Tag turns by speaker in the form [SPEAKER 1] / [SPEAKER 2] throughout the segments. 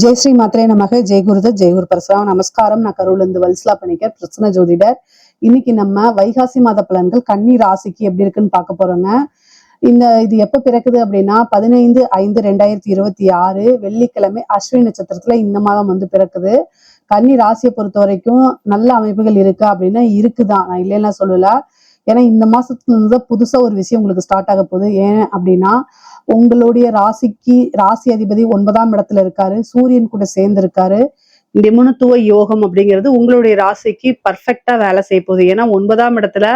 [SPEAKER 1] ஜெய் ஸ்ரீ மாத்திரை நமக. ஜெய் குருதத், ஜெய் குரு பரசுராம். நமஸ்காரம். நான் கரூர்லேருந்து வல்சலா பணிக்கர், பிரச்சனை ஜோதிடர். இன்னைக்கு நம்ம வைகாசி மாத பலன்கள் கன்னி ராசிக்கு எப்படி இருக்குன்னு பார்க்க போறோங்க. இது எப்ப பிறக்குது அப்படின்னா 15/5/2026 வெள்ளிக்கிழமை அஸ்வினி நட்சத்திரத்துல இந்த மாதம் பிறக்குது. கன்னி ராசியை பொறுத்த வரைக்கும் நல்ல அமைப்புகள் இருக்கா அப்படின்னா இருக்குதான், நான் இல்லைன்னா சொல்லல. ஏன்னா இந்த மாசத்துல இருந்து புதுசா ஒரு விஷயம் உங்களுக்கு ஸ்டார்ட் ஆக போகுது. ஏன் அப்படின்னா உங்களுடைய ராசி அதிபதி 9ஆம் இடத்துல இருக்காரு, சூரியன் கூட சேர்ந்து இருக்காரு. நிபுணத்துவ யோகம் அப்படிங்கிறது உங்களுடைய ராசிக்கு பர்ஃபெக்டா வேலை செய்ய போகுது. ஏன்னா 9ஆம் இடத்துல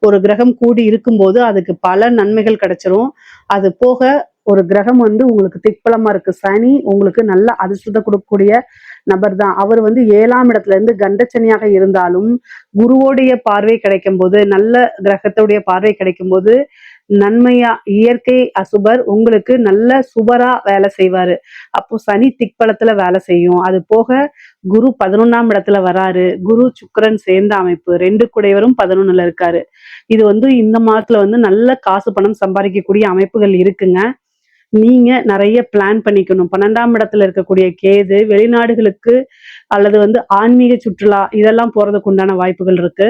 [SPEAKER 1] ஒரு கிரகம் கூடி இருக்கும்போது அதுக்கு பல நன்மைகள் கிடைச்சிரும். அது போக ஒரு கிரகம் உங்களுக்கு திக்பலமா இருக்கு. சனி உங்களுக்கு நல்ல அதிர்ஷ்டத்தை கொடுக்கக்கூடிய நபர் தான். அவர் 7ஆம் இடத்துல இருந்து கண்டச்சனியாக இருந்தாலும் குருவோடைய பார்வை கிடைக்கும் போது, நல்ல கிரகத்துடைய பார்வை கிடைக்கும் போது நன்மையா, இயற்கை அசுபர் உங்களுக்கு நல்ல சுபரா வேலை செய்வாரு. அப்போ சனி திக்பலத்துல வேலை செய்யும். அது போக குரு 11ஆம் இடத்துல வராரு. குரு சுக்கிரன் சேர்ந்த அமைப்பு, 2 குடையவரும் 11ல இருக்காரு. இது இந்த மாதத்துல நல்ல காசு பணம் சம்பாதிக்கக்கூடிய அமைப்புகள் இருக்குங்க. நீங்க நிறைய பிளான் பண்ணிக்கணும். 12ஆம் இடத்துல இருக்கக்கூடிய கேது வெளிநாடுகளுக்கு அல்லது ஆன்மீக சுற்றுலா இதெல்லாம் போறதுக்கு உண்டான வாய்ப்புகள் இருக்கு.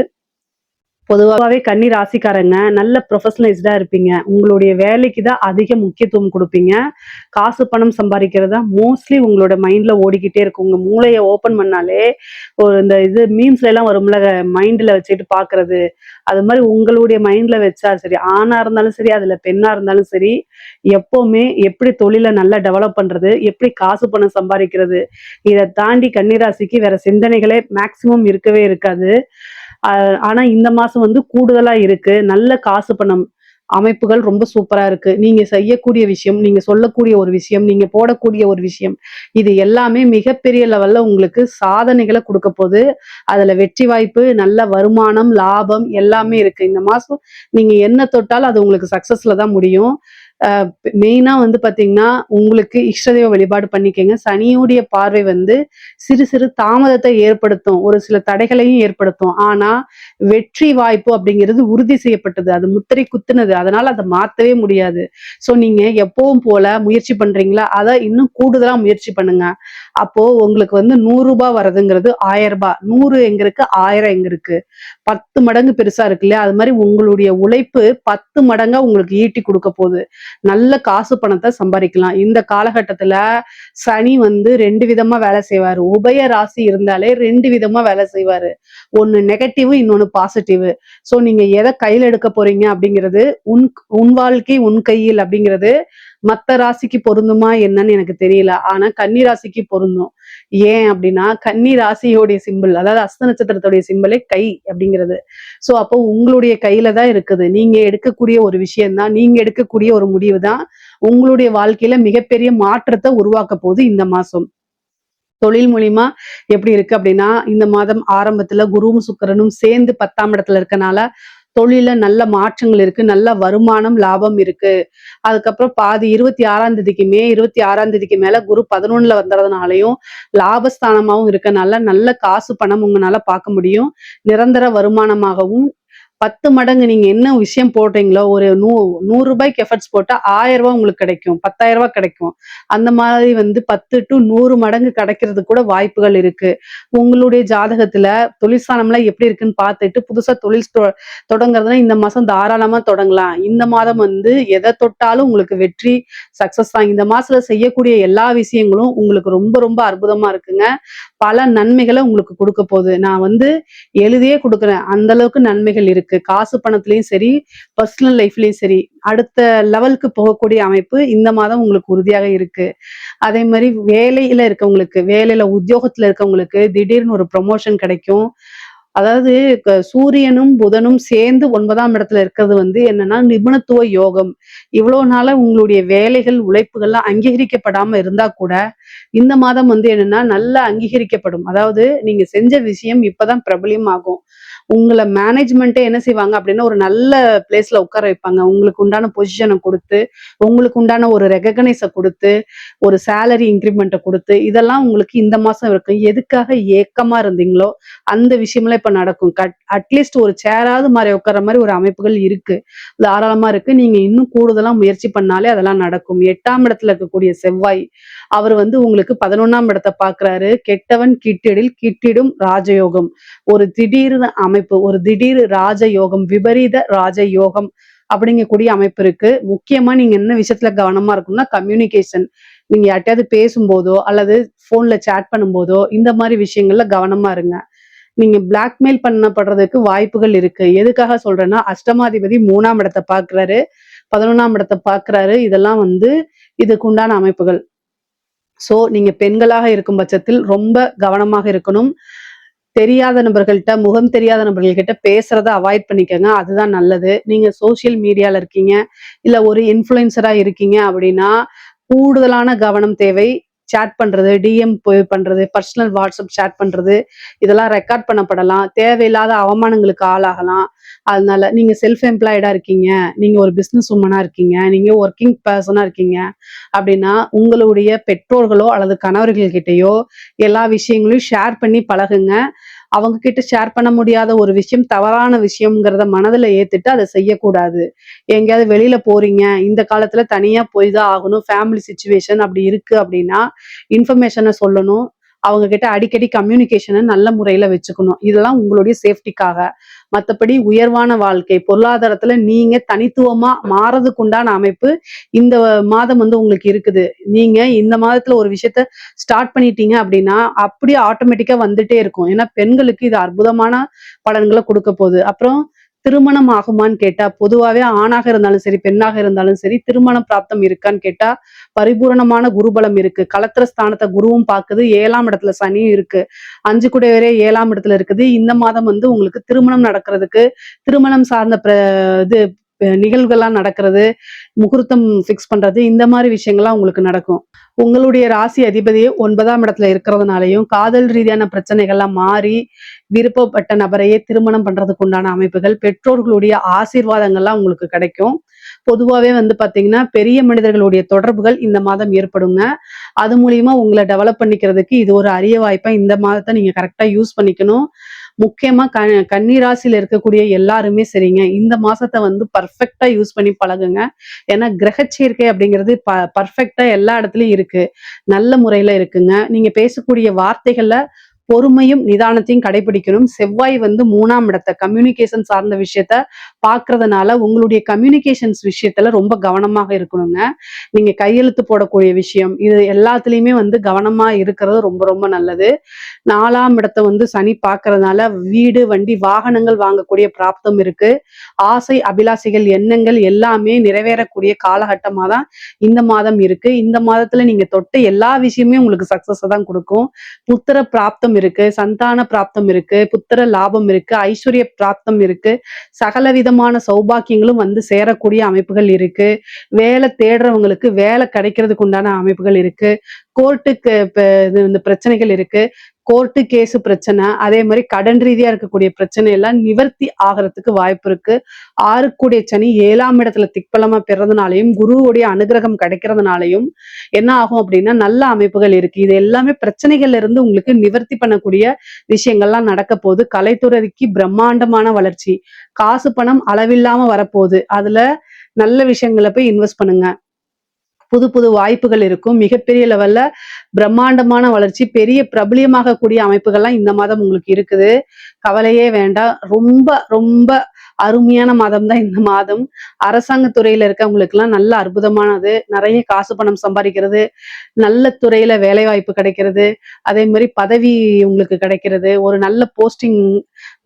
[SPEAKER 1] பொதுவாகவே கன்னி ராசிக்காரங்க நல்ல ப்ரொஃபஷனலைஸ்டா இருப்பீங்க. உங்களுடைய வேலைக்கு தான் அதிக முக்கியத்துவம் கொடுப்பீங்க. காசு பணம் சம்பாதிக்கிறதா மோஸ்ட்லி உங்களோட மைண்ட்ல ஓடிக்கிட்டே இருக்கும். உங்க மூளையை ஓப்பன் பண்ணாலே இந்த மீம்ஸ்ல எல்லாம் வரும்ல, மைண்ட்ல வச்சுட்டு பாக்குறது, அது மாதிரி உங்களுடைய மைண்ட்ல வச்சா சரி, ஆணா இருந்தாலும் சரி, அதுல பெண்ணா இருந்தாலும் சரி, எப்பவுமே எப்படி தொழிலை நல்லா டெவலப் பண்றது, எப்படி காசு பணம் சம்பாதிக்கிறது, இதை தாண்டி கன்னிராசிக்கு வேற சிந்தனைகளே மேக்சிமம் இருக்கவே இருக்காது. ஆனா இந்த மாசம் கூடுதலா இருக்கு. நல்ல காசு பணம் அமைப்புகள் ரொம்ப சூப்பரா இருக்கு. நீங்க செய்யக்கூடிய விஷயம், நீங்க சொல்லக்கூடிய ஒரு விஷயம், நீங்க போடக்கூடிய ஒரு விஷயம், இது எல்லாமே மிகப்பெரிய லெவல்ல உங்களுக்கு சாதனைகளை கொடுக்க போகுது. அதுல வெற்றி வாய்ப்பு, நல்ல வருமானம், லாபம் எல்லாமே இருக்கு. இந்த மாசம் நீங்க என்ன தொட்டாலும் அது உங்களுக்கு சக்சஸ்ல தான் முடியும். மெயினா பாத்தீங்கன்னா உங்களுக்கு இஷ்டதெய்வ வழிபாடு பண்ணிக்கங்க. சனியுடைய பார்வை சிறு சிறு தாமதத்தை ஏற்படுத்தும், ஒரு சில தடைகளையும் ஏற்படுத்தும். ஆனா வெற்றி வாய்ப்பு அப்படிங்கிறது உறுதி செய்யப்பட்டது, அது முத்திரை குத்துனது. அதனால அதை மாத்தவே முடியாது. சோ நீங்க எப்பவும் போல முயற்சி பண்றீங்களா, அதை இன்னும் கூடுதலா முயற்சி பண்ணுங்க. அப்போ உங்களுக்கு 100 ரூபாய் வர்றதுங்கிறது 1000 ரூபாய், 100 எங்க இருக்கு, 1000 எங்க இருக்கு, 10 மடங்கு பெருசா இருக்கு இல்லையா? அது மாதிரி உங்களுடைய உழைப்பு 10 மடங்கா உங்களுக்கு ஈட்டி கொடுக்க போகுது. நல்ல காசு பணத்தை சம்பாதிக்கலாம். இந்த காலகட்டத்துல சனி 2 விதமா வேலை செய்வாரு. உபய ராசி இருந்தாலே 2 விதமா வேலை செய்வாரு. ஒண்ணு நெகட்டிவ், இன்னொன்னு பாசிட்டிவ். சோ நீங்க எதை கையில எடுக்க போறீங்க அப்படிங்கிறது, உன் வாழ்க்கை உன் கையில் அப்படிங்கிறது மத்த ராசிக்கு பொருந்துமா என்னன்னு எனக்கு தெரியல. ஆனா கன்னி ராசிக்கு பொருந்தும். ஏன் அப்படின்னா கன்னி ராசியோடைய சிம்பிள், அதாவது அஸ்த நட்சத்திரத்துடைய சிம்பிளே கை அப்படிங்கிறது. சோ அப்போ உங்களுடைய கையில தான் இருக்குது. நீங்க எடுக்கக்கூடிய ஒரு விஷயம்தான், நீங்க எடுக்கக்கூடிய ஒரு முடிவு தான் உங்களுடைய வாழ்க்கையில மிகப்பெரிய மாற்றத்தை உருவாக்க போகுது இந்த மாசம். தொழில் மூலியமா எப்படி இருக்கு அப்படின்னா, இந்த மாதம் ஆரம்பத்துல குருவும் சுக்கிரனும் சேர்ந்து 10ஆம் இடத்துல இருக்கனால தொழில நல்ல மாற்றங்கள் இருக்கு, நல்ல வருமானம், லாபம் இருக்கு. அதுக்கப்புறம் பாதி 26ஆம் தேதிக்கு, மே 26ஆம் தேதிக்கு மேல குரு 11ல வந்துறதுனாலையும் லாபஸ்தானமாவும் இருக்கனால நல்ல காசு பணம் உங்களால பார்க்க முடியும். நிரந்தர வருமானமாகவும் 10 மடங்கு நீங்க என்ன விஷயம் போடுறீங்களோ, ஒரு 100 ரூபாய்க்கு எஃபர்ட்ஸ் போட்டா 1000 ரூபாய் உங்களுக்கு கிடைக்கும், 10,000 ரூபாய் கிடைக்கும். அந்த மாதிரி 10 to 100 மடங்கு கிடைக்கிறது கூட வாய்ப்புகள் இருக்கு. உங்களுடைய ஜாதகத்துல தொழிற்சாலம்லாம் எப்படி இருக்குன்னு பார்த்துட்டு புதுசா தொழில் தொடங்குறதுனா இந்த மாசம் தாராளமா தொடங்கலாம். இந்த மாதம் எதை தொட்டாலும் உங்களுக்கு வெற்றி, சக்சஸ் தான். இந்த மாசத்துல செய்யக்கூடிய எல்லா விஷயங்களும் உங்களுக்கு ரொம்ப ரொம்ப அற்புதமா இருக்குங்க. பல நன்மைகளை உங்களுக்கு கொடுக்க போகுது. நான் எழுதியே கொடுக்குறேன், அந்த அளவுக்கு நன்மைகள் இருக்கு. காசு பணத்திலயும் சரி, பர்சனல் லைஃப்லயும் சரி, அடுத்த லெவலுக்கு போகக்கூடிய அமைப்பு இந்த மாதம் உங்களுக்கு உறுதியாக இருக்கு. அதே மாதிரி வேலையில இருக்கவங்களுக்கு, வேலையில உத்தியோகத்துல இருக்கவங்களுக்கு திடீர்னு ஒரு ப்ரமோஷன் கிடைக்கும். அதாவது சூரியனும் புதனும் சேர்ந்து 9ஆம் இடத்துல இருக்கிறது என்னன்னா நிபுணத்துவ யோகம். இவ்வளவு நாள உங்களுடைய வேலைகள், உழைப்புகள்லாம் அங்கீகரிக்கப்படாம இருந்தா கூட இந்த மாதம் என்னன்னா நல்லா அங்கீகரிக்கப்படும். அதாவது நீங்க செஞ்ச விஷயம் இப்பதான் பிரபலியம் ஆகும். உங்களை மேனேஜ்மெண்ட்டே என்ன செய்வாங்க அப்படின்னா ஒரு நல்ல பிளேஸ்ல உட்கார வைப்பாங்க. உங்களுக்கு உண்டான பொசிஷனை கொடுத்து, உங்களுக்கு உண்டான ஒரு ரெகக்னைஸை கொடுத்து, ஒரு சேலரி இன்க்ரிமெண்ட்டை கொடுத்து, இதெல்லாம் உங்களுக்கு இந்த மாசம் இருக்கு. எதுக்காக ஏக்கமா இருந்தீங்களோ அந்த விஷயம்லாம் இப்ப நடக்கும். அட்லீஸ்ட் ஒரு சேராவது மாறி உட்கார்ற மாதிரி ஒரு அமைப்புகள் இருக்கு, தாராளமா இருக்கு. நீங்க இன்னும் கூடுதலா முயற்சி பண்ணாலே அதெல்லாம் நடக்கும். 8ஆம் இடத்துல இருக்கக்கூடிய செவ்வாய் அவர் வந்து உங்களுக்கு 11ஆம் இடத்தை பார்க்கிறாரு. கெட்டவன் கிட்டிடில் கிட்டிடும் ராஜயோகம், ஒரு திடீர் அமைப்பு, ஒரு திடீர் ராஜயோகம், விபரீத ராஜயோகம் அப்படிங்கக்கூடிய அமைப்பு இருக்கு. முக்கியமா நீங்க என்ன விஷயத்துல கவனமா இருக்கணும்னா கம்யூனிகேஷன். நீங்க யார்ட்டையாவது பேசும்போதோ அல்லது போன்ல சேட் பண்ணும்போதோ இந்த மாதிரி விஷயங்கள்ல கவனமா இருங்க. நீங்க பிளாக்மெயில் பண்ணப்படுறதுக்கு வாய்ப்புகள் இருக்கு. எதுக்காக சொல்றேன்னா அஷ்டமாதிபதி 3ஆம் இடத்தை பார்க்கிறாரு, 11ஆம் இடத்தை பார்க்கிறாரு. இதெல்லாம் வந்து இதுக்கு உண்டான அமைப்புகள். சோ நீங்க பெண்களாக இருக்கும் பட்சத்தில் ரொம்ப கவனமாக இருக்கணும். தெரியாத நபர்கள்ட்ட, முகம் தெரியாத நபர்கள்கிட்ட பேசுறத அவாய்ட் பண்ணிக்கங்க. அதுதான் நல்லது. நீங்க சோசியல் மீடியால இருக்கீங்க, இல்ல ஒரு இன்ஃப்ளூயன்சரா இருக்கீங்க அப்படின்னா, கூடுதலான கவனம் தேவை. சேட் பண்றது, டிஎம் பண்றது, பர்சனல் வாட்ஸ்அப் சேட் பண்றது, இதெல்லாம் ரெக்கார்ட் பண்ணப்படலாம். தேவையில்லாத அவமானங்களுக்கு ஆளாகலாம். அதனால நீங்க செல்ஃப் எம்ப்ளாய்டா இருக்கீங்க, நீங்க ஒரு பிசினஸ் உமனா இருக்கீங்க, நீங்க ஒர்க்கிங் பர்சனா இருக்கீங்க அப்படின்னா, உங்களுடைய பெற்றோர்களோ அல்லது கணவர்கள் கிட்டயோ எல்லா விஷயங்களையும் ஷேர் பண்ணி பழகுங்க. அவங்க கிட்ட ஷேர் பண்ண முடியாத ஒரு விஷயம் தவறான விஷயம்ங்கிறத மனதுல ஏத்துட்டு அதை செய்யக்கூடாது. எங்கேயாவது வெளியில போறீங்க, இந்த காலத்துல தனியா போய் தான் ஆகணும், ஃபேமிலி சிச்சுவேஷன் அப்படி இருக்கு அப்படின்னா இன்ஃபர்மேஷனை சொல்லணும். அவங்க கிட்ட அடிக்கடி கம்யூனிகேஷனை நல்ல முறையில வச்சுக்கணும். இதெல்லாம் உங்களுடைய சேஃப்டிக்காக. மத்தபடி உயர்வான வாழ்க்கை, பொருளாதாரத்துல நீங்க தனித்துவமா மாறதுக்கு உண்டான அமைப்பு இந்த மாதம் வந்து உங்களுக்கு இருக்குது. நீங்க இந்த மாதத்துல ஒரு விஷயத்த ஸ்டார்ட் பண்ணிட்டீங்க அப்படின்னா அப்படியே ஆட்டோமேட்டிக்கா வந்துட்டே இருக்கும். ஏன்னா பெண்களுக்கு இது அற்புதமான பலன்களை கொடுக்க போகுது. அப்புறம் திருமணம் ஆகுமான்னு கேட்டா, பொதுவாவே ஆணாக இருந்தாலும் சரி, பெண்ணாக இருந்தாலும் சரி, திருமண பிராப்தம் இருக்கான்னு கேட்டா பரிபூரணமான குருபலம் இருக்கு. களத்திர ஸ்தானத்தை குருவும் பாக்குது, 7ஆம் இடத்துல சனியும் இருக்கு. 5 குடையவரே 7ஆம் இடத்துல இருக்குது. இந்த மாதம் வந்து உங்களுக்கு திருமணம் நடக்கிறதுக்கு, திருமணம் சார்ந்த இது நிகழ்வுகள்லாம் நடக்கிறது, முகூர்த்தம் ஃபிக்ஸ் பண்றது, இந்த மாதிரி விஷயங்கள்லாம் உங்களுக்கு நடக்கும். உங்களுடைய ராசி அதிபதியே 9ஆம் இடத்துல இருக்கிறதுனாலையும் காதல் ரீதியான பிரச்சனைகள்லாம் மாறி விருப்பப்பட்ட நபரையே திருமணம் பண்றதுக்கு உண்டான அமைப்புகள், பெற்றோர்களுடைய ஆசீர்வாதங்கள்லாம் உங்களுக்கு கிடைக்கும். பொதுவாவே வந்து பாத்தீங்கன்னா பெரிய மனிதர்களுடைய தொடர்புகள் இந்த மாதம் ஏற்படுங்க. அது மூலியமா உங்களை டெவலப் பண்ணிக்கிறதுக்கு இது ஒரு அரிய வாய்ப்பா இந்த மாதத்தை நீங்க கரெக்டா யூஸ் பண்ணிக்கணும். முக்கியமா கன்னி ராசியில இருக்கக்கூடிய எல்லாருமே சரிங்க, இந்த மாசத்தை வந்து பர்ஃபெக்டா யூஸ் பண்ணி பழகுங்க. ஏன்னா கிரக சேர்க்கை அப்படிங்கிறது பர்ஃபெக்டா எல்லா இடத்துலயும் இருக்கு, நல்ல முறையில இருக்குங்க. நீங்க பேசக்கூடிய வார்த்தைகள்ல பொறுமையும் நிதானத்தையும் கடைபிடிக்கணும். செவ்வாய் வந்து 3ஆம் இடத்தை கம்யூனிகேஷன் சார்ந்த விஷயத்த பாக்குறதுனால உங்களுடைய கம்யூனிகேஷன்ஸ் விஷயத்துல ரொம்ப கவனமாக இருக்கணுங்க. நீங்க கையெழுத்து போடக்கூடிய விஷயம் இது எல்லாத்துலயுமே வந்து கவனமா இருக்கிறது ரொம்ப ரொம்ப நல்லது. 4ஆம் இடத்தை வந்து சனி பாக்குறதுனால வீடு, வண்டி, வாகனங்கள் வாங்கக்கூடிய பிராப்தம் இருக்கு. ஆசை, அபிலாசைகள், எண்ணங்கள் எல்லாமே நிறைவேறக்கூடிய காலகட்டமா தான் இந்த மாதம் இருக்கு. இந்த மாதத்துல நீங்க தொட்ட எல்லா விஷயமே உங்களுக்கு சக்சஸ் தான் கொடுக்கும். புத்திர பிராப்தம் இருக்கு, சந்தான பிராப்தம் இருக்கு, புத்திர லாபம் இருக்கு, ஐஸ்வர்ய பிராப்தம் இருக்கு, சகல விதமான சௌபாக்கியங்களும் வந்து சேரக்கூடிய அமைப்புகள் இருக்கு. வேலை தேடுறவங்களுக்கு வேலை கிடைக்கிறதுக்கு உண்டான அமைப்புகள் இருக்கு. கோர்ட்டுக்கு இந்த பிரச்சனைகள் இருக்கு, கோர்ட்டு கேஸ் பிரச்சனை, அதே மாதிரி கடன் ரீதியா இருக்கக்கூடிய பிரச்சனை எல்லாம் நிவர்த்தி ஆகிறதுக்கு வாய்ப்பு இருக்கு. 6 சனி 7ஆம் இடத்துல திக்பலமா பெறதுனாலையும் குருவுடைய அனுகிரகம் கிடைக்கிறதுனாலையும் என்ன ஆகும் அப்படின்னா நல்ல அமைப்புகள் இருக்கு. இது எல்லாமே பிரச்சனைகள்ல இருந்து உங்களுக்கு நிவர்த்தி பண்ணக்கூடிய விஷயங்கள்லாம் நடக்க போகுது. கலைத்துறைக்கு பிரம்மாண்டமான வளர்ச்சி, காசு பணம் அளவில்லாம வரப்போகுது. அதுல நல்ல விஷயங்களை போய் இன்வெஸ்ட் பண்ணுங்க. புது புது வாய்ப்புகள் இருக்கும். மிகப்பெரிய லெவல்ல பிரம்மாண்டமான வளர்ச்சி, பெரிய பிரபலியமாக கூடிய அமைப்புகள்லாம் இந்த மாதம் உங்களுக்கு இருக்குது. கவலையே வேண்டாம். ரொம்ப ரொம்ப அருமையான மாதம் தான் இந்த மாதம். அரசாங்க துறையில இருக்கவங்களுக்கு எல்லாம் நல்ல அற்புதமானது. நிறைய காசு பணம் சம்பாதிக்கிறது, நல்ல துறையில வேலை வாய்ப்பு கிடைக்கிறது, அதே மாதிரி பதவி உங்களுக்கு கிடைக்கிறது, ஒரு நல்ல போஸ்டிங்,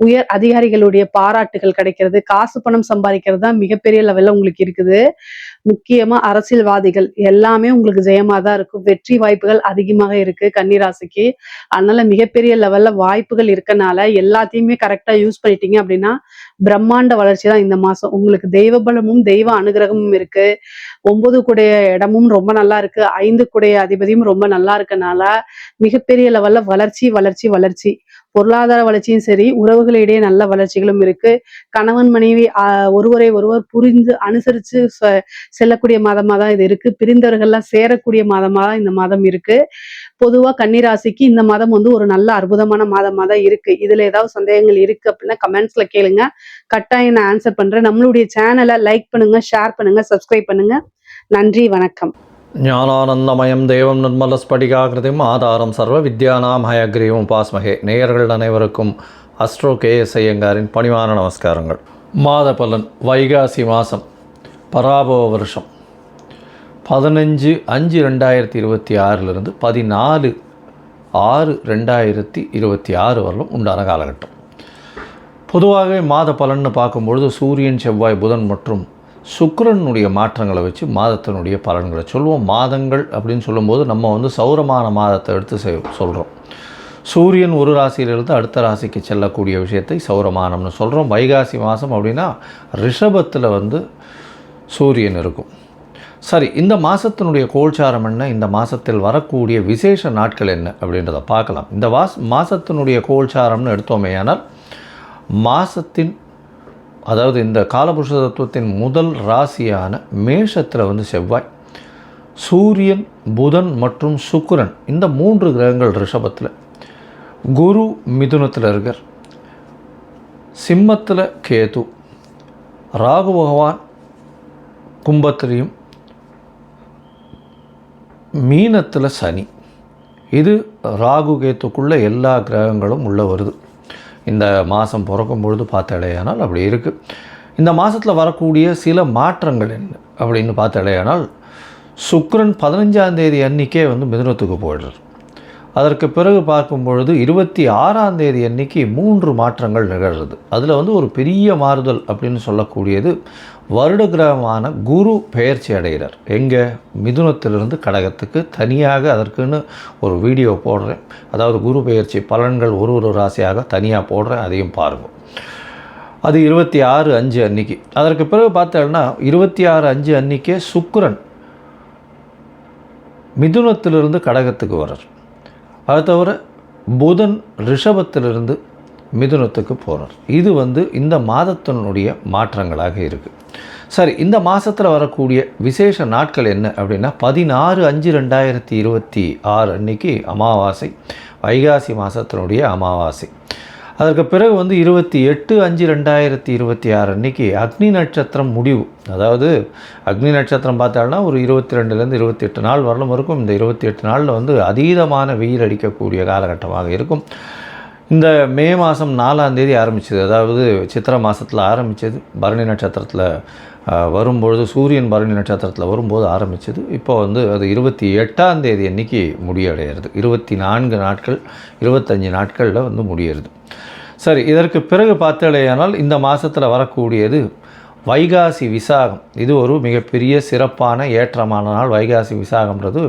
[SPEAKER 1] உயர் அதிகாரிகளுடைய பாராட்டுகள் கிடைக்கிறது, காசு பணம் சம்பாதிக்கிறது தான் மிகப்பெரிய லெவல்ல உங்களுக்கு இருக்குது. முக்கியமா அரசியல்வாதிகள் எல்லாமே உங்களுக்கு ஜெயமா தான் இருக்கும். வெற்றி வாய்ப்புகள் அதிகமாக இருக்கு கன்னிராசிக்கு. அதனால மிகப்பெரிய லெவல்ல வாய்ப்புகள் இருக்கனால எல்லாத்தையுமே கரெக்டா யூஸ் பண்ணிட்டீங்க அப்படின்னா பிரம்மாண்ட வளர்ச்சி தான் இந்த மாசம். உங்களுக்கு தெய்வ பலமும் தெய்வ அனுகிரகமும் இருக்கு. 9 கூடைய இடமும் ரொம்ப நல்லா இருக்கு, 5 கூடைய அதிபதியும் ரொம்ப நல்லா இருக்கனால மிகப்பெரிய லெவல்ல வளர்ச்சி வளர்ச்சி வளர்ச்சி. பொருளாதார வளர்ச்சியும் சரி, உறவுகளிடையே நல்ல வளர்ச்சிகளும் இருக்கு. கணவன் மனைவி ஒருவரை ஒருவர் புரிந்து அனுசரிச்சு செல்லக்கூடிய மாதமா தான் இது இருக்கு. பிரிந்தவர்கள்லாம் சேரக்கூடிய மாதமா தான் இந்த மாதம் இருக்கு. பொதுவா கன்னிராசிக்கு இந்த மாதம் வந்து ஒரு நல்ல அற்புதமான மாதமா தான் இருக்கு. இதுல ஏதாவது சந்தேகங்கள் இருக்கு அப்படின்னா கமெண்ட்ஸ்ல கேளுங்க. கட்டாயம் நான் ஆன்சர் பண்றேன். நம்மளுடைய சேனலை லைக் பண்ணுங்க, ஷேர் பண்ணுங்க, சப்ஸ்கிரைப் பண்ணுங்க. நன்றி, வணக்கம்.
[SPEAKER 2] ஞானானந்தமயம் தேவம் நிர்மலஸ்படிகாகிருதிம் ஆதாரம் சர்வ வித்யானாம் ஹயக்ரீவம் உபாஸ்மகே. நேயர்கள் அனைவருக்கும் அஸ்ட்ரோ கேஎஸ் ஐயங்காரின் பணிவான நமஸ்காரங்கள். மாத பலன் வைகாசி மாதம் பராபவ வருஷம் 15/5/2026 14/6/2026 வரலும் உண்டான காலகட்டம். பொதுவாகவே மாத பலன்னு பார்க்கும்பொழுது சூரியன், செவ்வாய், புதன் மற்றும் சுக்கிரனுடைய மாற்றங்களை வச்சு மாதத்தினுடைய பலன்களை சொல்லுவோம். மாதங்கள் அப்படின்னு சொல்லும்போது நம்ம வந்து சௌரமான மாதத்தை எடுத்து சொல்கிறோம். சூரியன் ஒரு ராசியிலிருந்து அடுத்த ராசிக்கு செல்லக்கூடிய விஷயத்தை சௌரமானம்னு சொல்கிறோம். வைகாசி மாதம் அப்படின்னா ரிஷபத்தில் வந்து சூரியன் இருக்கும். சரி, இந்த மாதத்தினுடைய கோல்சாரம் என்ன, இந்த மாதத்தில் வரக்கூடிய விசேஷ நாட்கள் என்ன அப்படின்றத பார்க்கலாம். இந்த மாதத்தினுடைய கோல்சாரம்னு எடுத்தோமேயானால் மாதத்தின் அதாவது இந்த காலபுருஷ தத்துவத்தின் முதல் ராசியான மேஷத்தில் வந்து செவ்வாய், சூரியன், புதன் மற்றும் சுக்கிரன் இந்த 3 கிரகங்கள் ரிஷபத்தில், குரு மிதுனத்தில் இருக்கார், சிம்மத்தில் கேது, ராகு பகவான் கும்பத்திலையும், மீனத்தில் சனி. இது ராகு கேத்துக்குள்ளே எல்லா கிரகங்களும் உள்ளே வருது. இந்த மாதம் பிறக்கும் பொழுது பார்த்தாலேயானால் அப்படி இருக்குது. இந்த மாதத்தில் வரக்கூடிய சில மாற்றங்கள் என்ன அப்படின்னு பார்த்தாலேயானால் சுக்கிரன் 15ஆம் தேதி அன்றைக்கே வந்து மிதுனத்துக்கு போயிடுறார். அதற்கு பிறகு பார்க்கும் பொழுது 26ஆம் தேதி அன்றைக்கி 3 மாற்றங்கள் நிகழ்கிறது. அதில் வந்து ஒரு பெரிய மாறுதல் அப்படின்னு சொல்லக்கூடியது வருட கிரகமான குரு பெயர்ச்சி அடைகிறார். எங்கே? மிதுனத்திலிருந்து கடகத்துக்கு. தனியாக அதற்குன்னு ஒரு வீடியோ போடுறேன். அதாவது குரு பெயர்ச்சி பலன்கள் ஒரு ராசியாக தனியாக போடுறேன், அதையும் பாருங்கள். அது 26/5 அன்றைக்கி. அதற்கு பிறகு பார்த்தோம்னா 26/5 அன்றைக்கே சுக்கிரன் மிதுனத்திலிருந்து கடகத்துக்கு வர்றார். அது தவிர புதன் ரிஷபத்திலிருந்து மிதுனத்துக்கு போகிறார். இது வந்து இந்த மாதத்தினுடைய மாற்றங்களாக இருக்குது. சரி, இந்த மாதத்தில் வரக்கூடிய விசேஷ நாட்கள் என்ன அப்படின்னா 16/5/2026 அன்றைக்கி அமாவாசை, வைகாசி மாதத்தினுடைய அமாவாசை. அதற்கு பிறகு வந்து 28/5/2026 அன்றைக்கி அக்னி நட்சத்திரம் முடிவு. அதாவது அக்னி நட்சத்திரம் பார்த்தாலும் ஒரு 22லேருந்து 28 நாள் வரலும் இருக்கும். இந்த 28 நாளில் வந்து அதீதமான வெயில் அடிக்கக்கூடிய காலகட்டமாக இருக்கும். இந்த மே மாதம் 4ஆம் தேதி ஆரம்பித்தது, அதாவது சித்திரை மாதத்தில் ஆரம்பித்தது, பரணி நட்சத்திரத்தில் வரும்பொழுது, சூரியன் பரணி நட்சத்திரத்தில் வரும்போது ஆரம்பித்தது. இப்போ வந்து அது 28ஆம் தேதி அன்றைக்கி முடிவடைகிறது. 24 நாட்கள் 25 நாட்களில் வந்து முடியறது. சரி, இதற்கு பிறகு பார்த்தாலேயானால் இந்த மாதத்தில் வரக்கூடியது வைகாசி விசாகம். இது ஒரு மிகப்பெரிய சிறப்பான ஏற்றமான நாள். வைகாசி விசாகம்ன்றது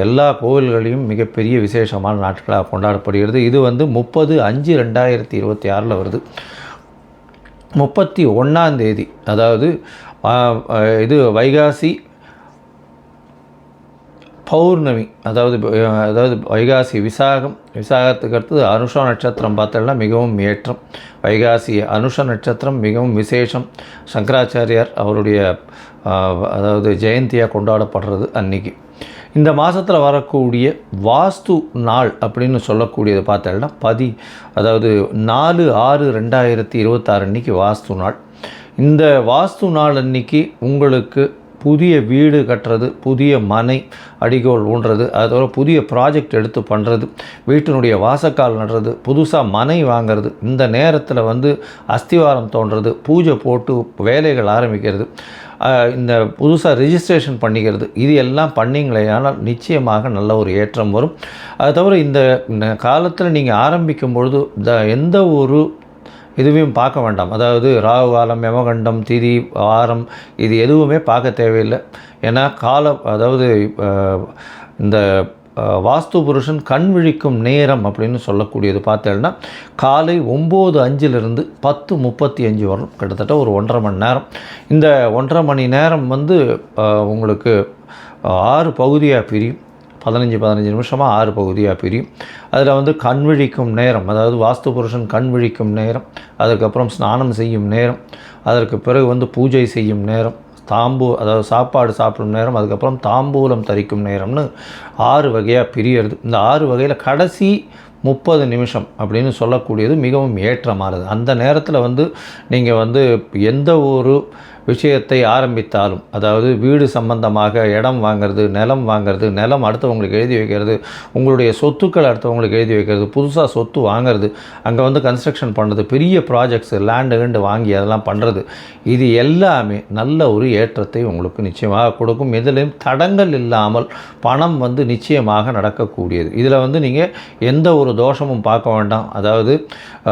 [SPEAKER 2] எல்லா கோவில்களையும் மிகப்பெரிய விசேஷமான நாட்களாக கொண்டாடப்படுகிறது. இது வந்து 30/5/2026 வருது. 31ஆம் தேதி, அதாவது இது வைகாசி பௌர்ணமி, அதாவது வைகாசி விசாகத்துக்கு அடுத்தது அனுஷ நட்சத்திரம் பார்த்தோம்னா மிகவும் ஏற்றம். வைகாசி அனுஷ நட்சத்திரம் மிகவும் விசேஷம். சங்கராச்சாரியார் அவருடைய அதாவது ஜெயந்தியாக கொண்டாடப்படுறது அன்றைக்கி. இந்த மாதத்தில் வரக்கூடிய வாஸ்து நாள் அப்படின்னு சொல்லக்கூடியது பார்த்தோம்னா அதாவது 4/6/2026 அன்றைக்கி வாஸ்து நாள். இந்த வாஸ்து நாள் அன்றைக்கி உங்களுக்கு புதிய வீடு கட்டுறது, புதிய மனை அடிகோல் ஊன்றது, அதோட புதிய ப்ராஜெக்ட் எடுத்து பண்ணுறது, வீட்டினுடைய வாசக்கால் நடுறது, புதுசாக மனை வாங்கிறது, இந்த நேரத்தில் வந்து அஸ்திவாரம் தோன்றது, பூஜை போட்டு வேலைகள் ஆரம்பிக்கிறது, இந்த புதுசாக ரிஜிஸ்ட்ரேஷன் பண்ணிக்கிறது, இது எல்லாம் பண்ணிங்களே ஆனால் நிச்சயமாக நல்ல ஒரு ஏற்றம் வரும். அது தவிர இந்த காலத்தில் நீங்கள் ஆரம்பிக்கும் பொழுது எந்த ஒரு இதுவையும் பார்க்க வேண்டாம். அதாவது ராகு காலம், யமகண்டம், திதி, வாரம் இது எதுவுமே பார்க்க தேவையில்லை. ஏன்னா அதாவது இந்த வாஸ்து புருஷன் கண் விழிக்கும் நேரம் அப்படின்னு சொல்லக்கூடியது பார்த்தேன்னா காலை 9:05 10:35 வரும். கிட்டத்தட்ட ஒரு 1.5 மணி நேரம். இந்த 1.5 மணி நேரம் வந்து உங்களுக்கு 6 பகுதியாக பிரியும். 15 நிமிஷமாக 6 பகுதியாக பிரியும். அதில் வந்து கண் விழிக்கும் நேரம், அதாவது வாஸ்து புருஷன் கண் விழிக்கும் நேரம், அதுக்கப்புறம் ஸ்நானம் செய்யும் நேரம், அதற்கு பிறகு வந்து பூஜை செய்யும் நேரம், அதாவது சாப்பாடு சாப்பிடும் நேரம், அதுக்கப்புறம் தாம்பூலம் தரிக்கும் நேரம்னு 6 வகையாக பிரியறது. இந்த 6 வகையில் கடைசி 30 நிமிஷம் அப்படின்னு சொல்லக்கூடியது மிகவும் ஏற்றமானது. அந்த நேரத்தில் நீங்கள் எந்த ஒரு விஷயத்தை ஆரம்பித்தாலும், அதாவது வீடு சம்பந்தமாக இடம் வாங்கிறது, நிலம் வாங்கிறது, நிலம் அடுத்தவங்களுக்கு எழுதி வைக்கிறது, உங்களுடைய சொத்துக்கள் அடுத்தவங்களுக்கு எழுதி வைக்கிறது, புதுசாக சொத்து வாங்கிறது, அங்கே கன்ஸ்ட்ரக்ஷன் பண்ணுறது, பெரிய ப்ராஜெக்ட்ஸு லேண்டு வாங்கி அதெல்லாம் பண்ணுறது, இது எல்லாமே நல்ல ஒரு ஏற்றத்தை உங்களுக்கு நிச்சயமாக கொடுக்கும். இதிலையும் தடங்கள் இல்லாமல் பணம் நிச்சயமாக நடக்கக்கூடியது. இதில் நீங்கள் எந்த ஒரு தோஷமும் பார்க்க வேண்டாம். அதாவது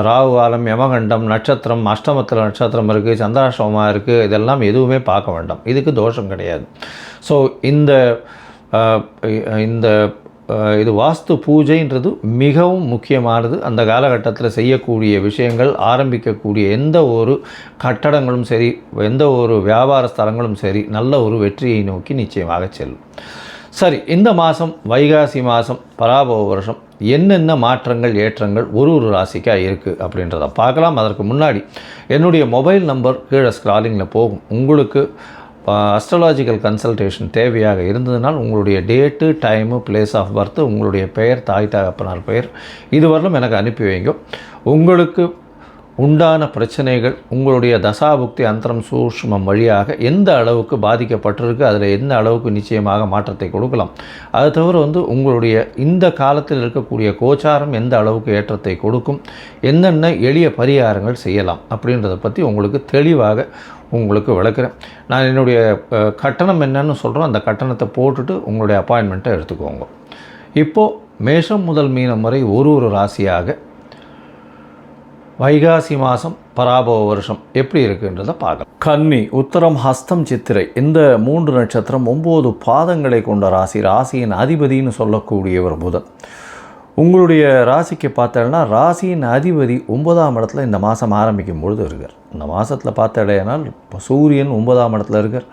[SPEAKER 2] ராகு காலம், யமகண்டம், நட்சத்திரம், அஷ்டமத்தில் நட்சத்திரம் இருக்குது, சந்திராஷ்டமமாக இருக்குது, இதெல்லாம் எதுவுமே பார்க்க வேண்டாம். இதுக்கு தோஷம் கிடையாது. ஸோ இது வாஸ்து பூஜைன்றது மிகவும் முக்கியமானது. அந்த காலகட்டத்தில் செய்யக்கூடிய விஷயங்கள், ஆரம்பிக்கக்கூடிய எந்த ஒரு கட்டடங்களும் சரி, எந்த ஒரு வியாபார ஸ்தலங்களும் சரி, நல்ல ஒரு வெற்றியை நோக்கி நிச்சயமாக செல்லும். சரி, இந்த மாதம் வைகாசி மாதம் பராபவ வருஷம் என்னென்ன மாற்றங்கள், ஏற்றங்கள் ஒரு ராசிக்காக இருக்குது அப்படின்றத பார்க்கலாம். அதற்கு முன்னாடி என்னுடைய மொபைல் நம்பர் கீழே ஸ்க்ராலிங்கில் போகும். உங்களுக்கு அஸ்ட்ராலாஜிக்கல் கன்சல்டேஷன் தேவையாக இருந்ததுனால் உங்களுடைய date, time, place of birth, உங்களுடைய பெயர், தாய் தகப்பனார் பெயர் இதுவரையிலும் எனக்கு அனுப்பி வைங்க. உங்களுக்கு உண்டான பிரச்சனைகள், உங்களுடைய தசாபுக்தி அந்தரம் சூஷ்மம் வழியாக எந்த அளவுக்கு பாதிக்கப்பட்டிருக்கு, அதில் எந்த அளவுக்கு நிச்சயமாக மாற்றத்தை கொடுக்கலாம், அது தவிர உங்களுடைய இந்த காலத்தில் இருக்கக்கூடிய கோச்சாரம் எந்த அளவுக்கு ஏற்றத்தை கொடுக்கும், என்னென்ன எளிய பரிகாரங்கள் செய்யலாம் அப்படின்றத பற்றி உங்களுக்கு தெளிவாக உங்களுக்கு விளக்குறேன். நான் என்னுடைய கட்டணம் என்னன்னு சொல்கிறோம், அந்த கட்டணத்தை போட்டுட்டு உங்களுடைய அப்பாயின்மெண்ட்டை எடுத்துக்கோங்க. இப்போது மேஷம் முதல் மீனம் வரை ஒரு ராசியாக வைகாசி மாதம் பராபவ வருஷம் எப்படி இருக்குன்றதை பார்க்கலாம். கன்னி, உத்தரம், ஹஸ்தம், சித்திரை இந்த 3 நட்சத்திரம் 9 பாதங்களை கொண்ட ராசி. ராசியின் அதிபதினு சொல்லக்கூடியவர் புதன். உங்களுடைய ராசிக்கு பார்த்தோன்னா ராசியின் அதிபதி 9ஆம் இடத்துல இந்த மாதம் ஆரம்பிக்கும் பொழுது இருக்கார். இந்த மாதத்தில் பார்த்தடையானால் சூரியன் 9ஆம் இடத்துல இருக்கார்,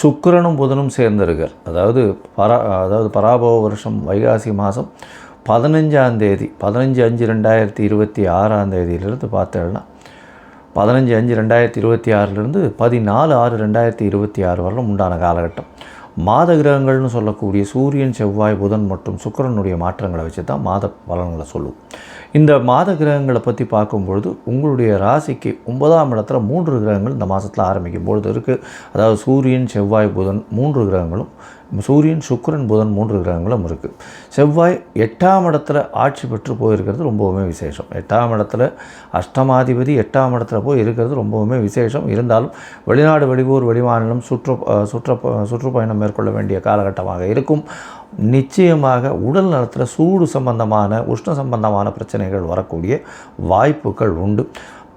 [SPEAKER 2] சுக்கிரனும் புதனும் சேர்ந்திருக்கார். அதாவது பராபவ வருஷம் வைகாசி மாதம் 15ஆம் தேதி 15/5/2026 பார்த்தேன்னா 15/5/2026 14/6/2026 வரலும் உண்டான காலகட்டம். மாத கிரகங்கள்னு சொல்லக்கூடிய சூரியன், செவ்வாய், புதன் மற்றும் சுக்கிரனுடைய மாற்றங்களை வச்சு தான் மாத பலன்களை சொல்லுவோம். இந்த மாத கிரகங்களை பற்றி பார்க்கும்பொழுது உங்களுடைய ராசிக்கு 9ஆம் இடத்துல 3 கிரகங்கள் இந்த மாதத்தில் ஆரம்பிக்கும் பொழுது இருக்குது. அதாவது சூரியன், செவ்வாய், புதன் 3 கிரகங்களும், சூரியன், சுக்கிரன், புதன் 3 கிரகங்களும் இருக்குது. செவ்வாய் 8ஆம் இடத்துல ஆட்சி பெற்று போயிருக்கிறது ரொம்பவுமே விசேஷம். 8ஆம் இடத்துல அஷ்டமாதிபதி 8ஆம் இடத்துல போய் இருக்கிறது ரொம்பவுமே விசேஷம். இருந்தாலும் வெளிநாடு, வெளியூர், வெளிமாநிலம் சுற்றுப்பயணம் மேற்கொள்ள வேண்டிய காலகட்டமாக இருக்கும். நிச்சயமாக உடல் நலத்தில் சூடு சம்பந்தமான, உஷ்ண சம்பந்தமான பிரச்சனைகள் வரக்கூடிய வாய்ப்புகள் உண்டு.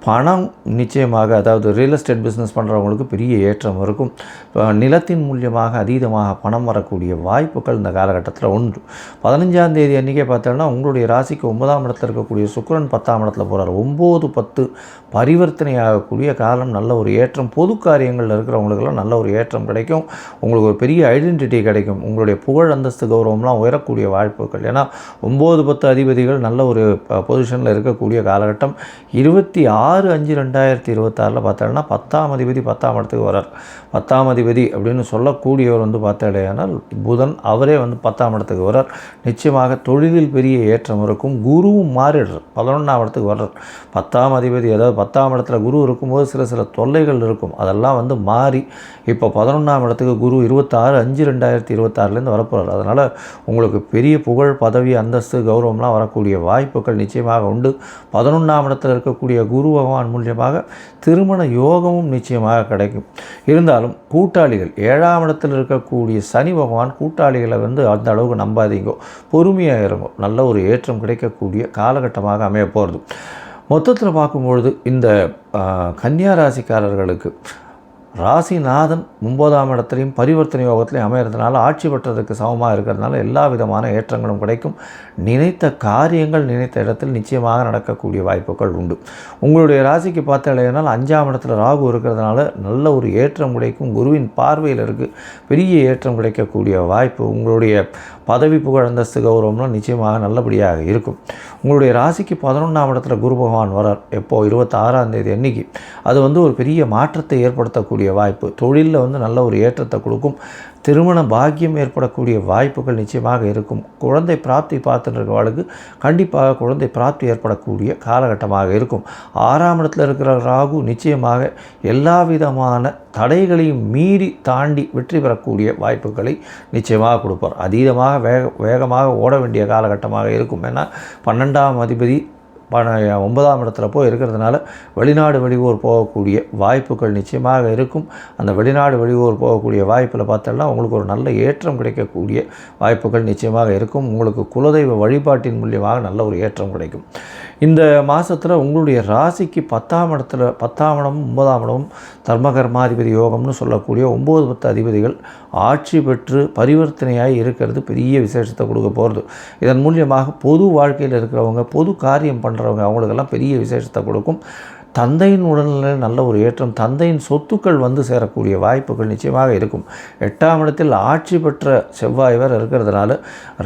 [SPEAKER 2] பணம் நிச்சயமாக, அதாவது ரியல் எஸ்டேட் பிஸ்னஸ் பண்ணுறவங்களுக்கு பெரிய ஏற்றம் இருக்கும். நிலத்தின் மூலியமாக அதீதமாக பணம் வரக்கூடிய வாய்ப்புகள் இந்த காலகட்டத்தில் உண்டு. 15ஆம் தேதி அன்றைக்கே பார்த்தோன்னா உங்களுடைய ராசிக்கு 9ஆம் இடத்துல இருக்கக்கூடிய சுக்கிரன் 10ஆம் இடத்துல போகிறார். 9-10 பரிவர்த்தனை ஆகக்கூடிய காலம். நல்ல ஒரு ஏற்றம். பொது காரியங்களில் இருக்கிறவங்களுக்கெல்லாம் நல்ல ஒரு ஏற்றம் கிடைக்கும். உங்களுக்கு ஒரு பெரிய ஐடென்டிட்டி கிடைக்கும். உங்களுடைய புகழ், அந்தஸ்து, கௌரவம்லாம் உயரக்கூடிய வாய்ப்புகள். ஏன்னா 9-10 அதிபதிகள் நல்ல ஒரு பொசிஷனில் இருக்கக்கூடிய காலகட்டம். 26/5/2026 பார்த்தோன்னா 10ஆம் அதிபதி 10ஆம் இடத்துக்கு வரார். 10ஆம் அதிபதி அப்படின்னு சொல்லக்கூடியவர் பார்த்தாலேயானால் புதன், அவரே 10ஆம் இடத்துக்கு வரார். நிச்சயமாக தொழிலில் பெரிய ஏற்றம் இருக்கும். குருவும் மாறிடுறார், 11ஆம் இடத்துக்கு வர்றார். 10ஆம் அதிபதி, அதாவது 10ஆம் இடத்துல குரு இருக்கும்போது சில தொல்லைகள் இருக்கும், அதெல்லாம் மாறி இப்போ 11ஆம் இடத்துக்கு குரு 26/5/2026 வரப்போகிறார். அதனால் உங்களுக்கு பெரிய புகழ், பதவி, அந்தஸ்து, கௌரவம்லாம் வரக்கூடிய வாய்ப்புகள் நிச்சயமாக உண்டு. 11ஆம் இடத்துல இருக்கக்கூடிய குரு பகவான் மூலியமாக திருமண யோகமும் நிச்சயமாக கிடைக்கும். இருந்தாலும் கூட்டாளிகள், 7ஆம் இடத்தில் இருக்கக்கூடிய சனி பகவான் கூட்டாளிகளை அந்த அளவுக்கு நம்பாதீங்க, பொறுமையாக இருங்க. நல்ல ஒரு ஏற்றம் கிடைக்கக்கூடிய காலகட்டமாக அமைய போகிறது. மொத்தத்தில் பார்க்கும்பொழுது இந்த கன்னியா ராசிக்காரர்களுக்கு ராசிநாதன் 9ஆம் இடத்துலையும் பரிவர்த்தனை யோகத்திலையும் அமைகிறதுனால ஆட்சி பெற்றதுக்கு சமமாக இருக்கிறதுனால எல்லா விதமான ஏற்றங்களும் கிடைக்கும். நினைத்த காரியங்கள் நினைத்த இடத்தில் நிச்சயமாக நடக்கக்கூடிய வாய்ப்புகள் உண்டு. உங்களுடைய ராசிக்கு பார்த்தாலேனால் 5ஆம் இடத்துல ராகு இருக்கிறதுனால நல்ல ஒரு ஏற்றம் கிடைக்கும். குருவின் பார்வையில் இருக்குது, பெரிய ஏற்றம் கிடைக்கக்கூடிய வாய்ப்பு. உங்களுடைய பதவி, புகழ், அந்தஸ்து, கௌரவம்லாம் நிச்சயமாக நல்லபடியாக இருக்கும். உங்களுடைய ராசிக்கு 11ஆம் இடத்துல குரு பகவான் வரார். எப்போ 26ஆம் தேதி அன்னைக்கு. அது ஒரு பெரிய மாற்றத்தை ஏற்படுத்தக்கூடிய கிடைக்கக்கூடிய வாய்ப்பு, தொழிலில் வந்து நல்ல ஒரு ஏற்றத்தை கொடுக்கும். திருமண பாக்கியம் ஏற்படக்கூடிய வாய்ப்புகள் நிச்சயமாக இருக்கும். குழந்தை பிராப்தி பார்த்துட்டு இருக்கிறவர்களுக்கு கண்டிப்பாக குழந்தை பிராப்தி ஏற்படக்கூடிய காலகட்டமாக இருக்கும். 6ஆம் இடத்துல இருக்கிற ராகு நிச்சயமாக எல்லா விதமான தடைகளையும் மீறி தாண்டி வெற்றி பெறக்கூடிய வாய்ப்புகளை நிச்சயமாக கொடுப்பார். அதீதமாக வேகமாக ஓட வேண்டிய காலகட்டமாக இருக்கும். ஏன்னா 12ஆம் அதிபதி 9ஆம் இடத்துல போய் இருக்கிறதுனால வெளிநாடு வெளியூர் போகக்கூடிய வாய்ப்புகள் நிச்சயமாக இருக்கும். அந்த வெளிநாடு வெளியூர் போகக்கூடிய வாய்ப்பில் பார்த்தோம்னா உங்களுக்கு ஒரு நல்ல ஏற்றம் கிடைக்கக்கூடிய வாய்ப்புகள் நிச்சயமாக இருக்கும். உங்களுக்கு குலதெய்வ வழிபாட்டின் மூலியமாக நல்ல ஒரு ஏற்றம் கிடைக்கும். இந்த மாதத்தில் உங்களுடைய ராசிக்கு 10ஆம் இடத்துல 10ஆம் இடமும் 9ஆம் இடமும் தர்மகர்மாதிபதி யோகம்னு சொல்லக்கூடிய 9-10 அதிபதிகள் ஆட்சி பெற்று பரிவர்த்தனையாகி இருக்கிறது பெரிய விசேஷத்தை கொடுக்க போகிறது. இதன் மூலியமாக பொது வாழ்க்கையில் இருக்கிறவங்க, பொது காரியம் பண்ணுறவங்க, அவங்களுக்கெல்லாம் பெரிய விசேஷத்தை கொடுக்கும். தந்தையின் உடல்நிலையில் நல்ல ஒரு ஏற்றம், தந்தையின் சொத்துக்கள் வந்து சேரக்கூடிய வாய்ப்புகள் நிச்சயமாக இருக்கும். 8ஆம் இடத்தில் ஆட்சி பெற்ற செவ்வாய் வேறு இருக்கிறதுனால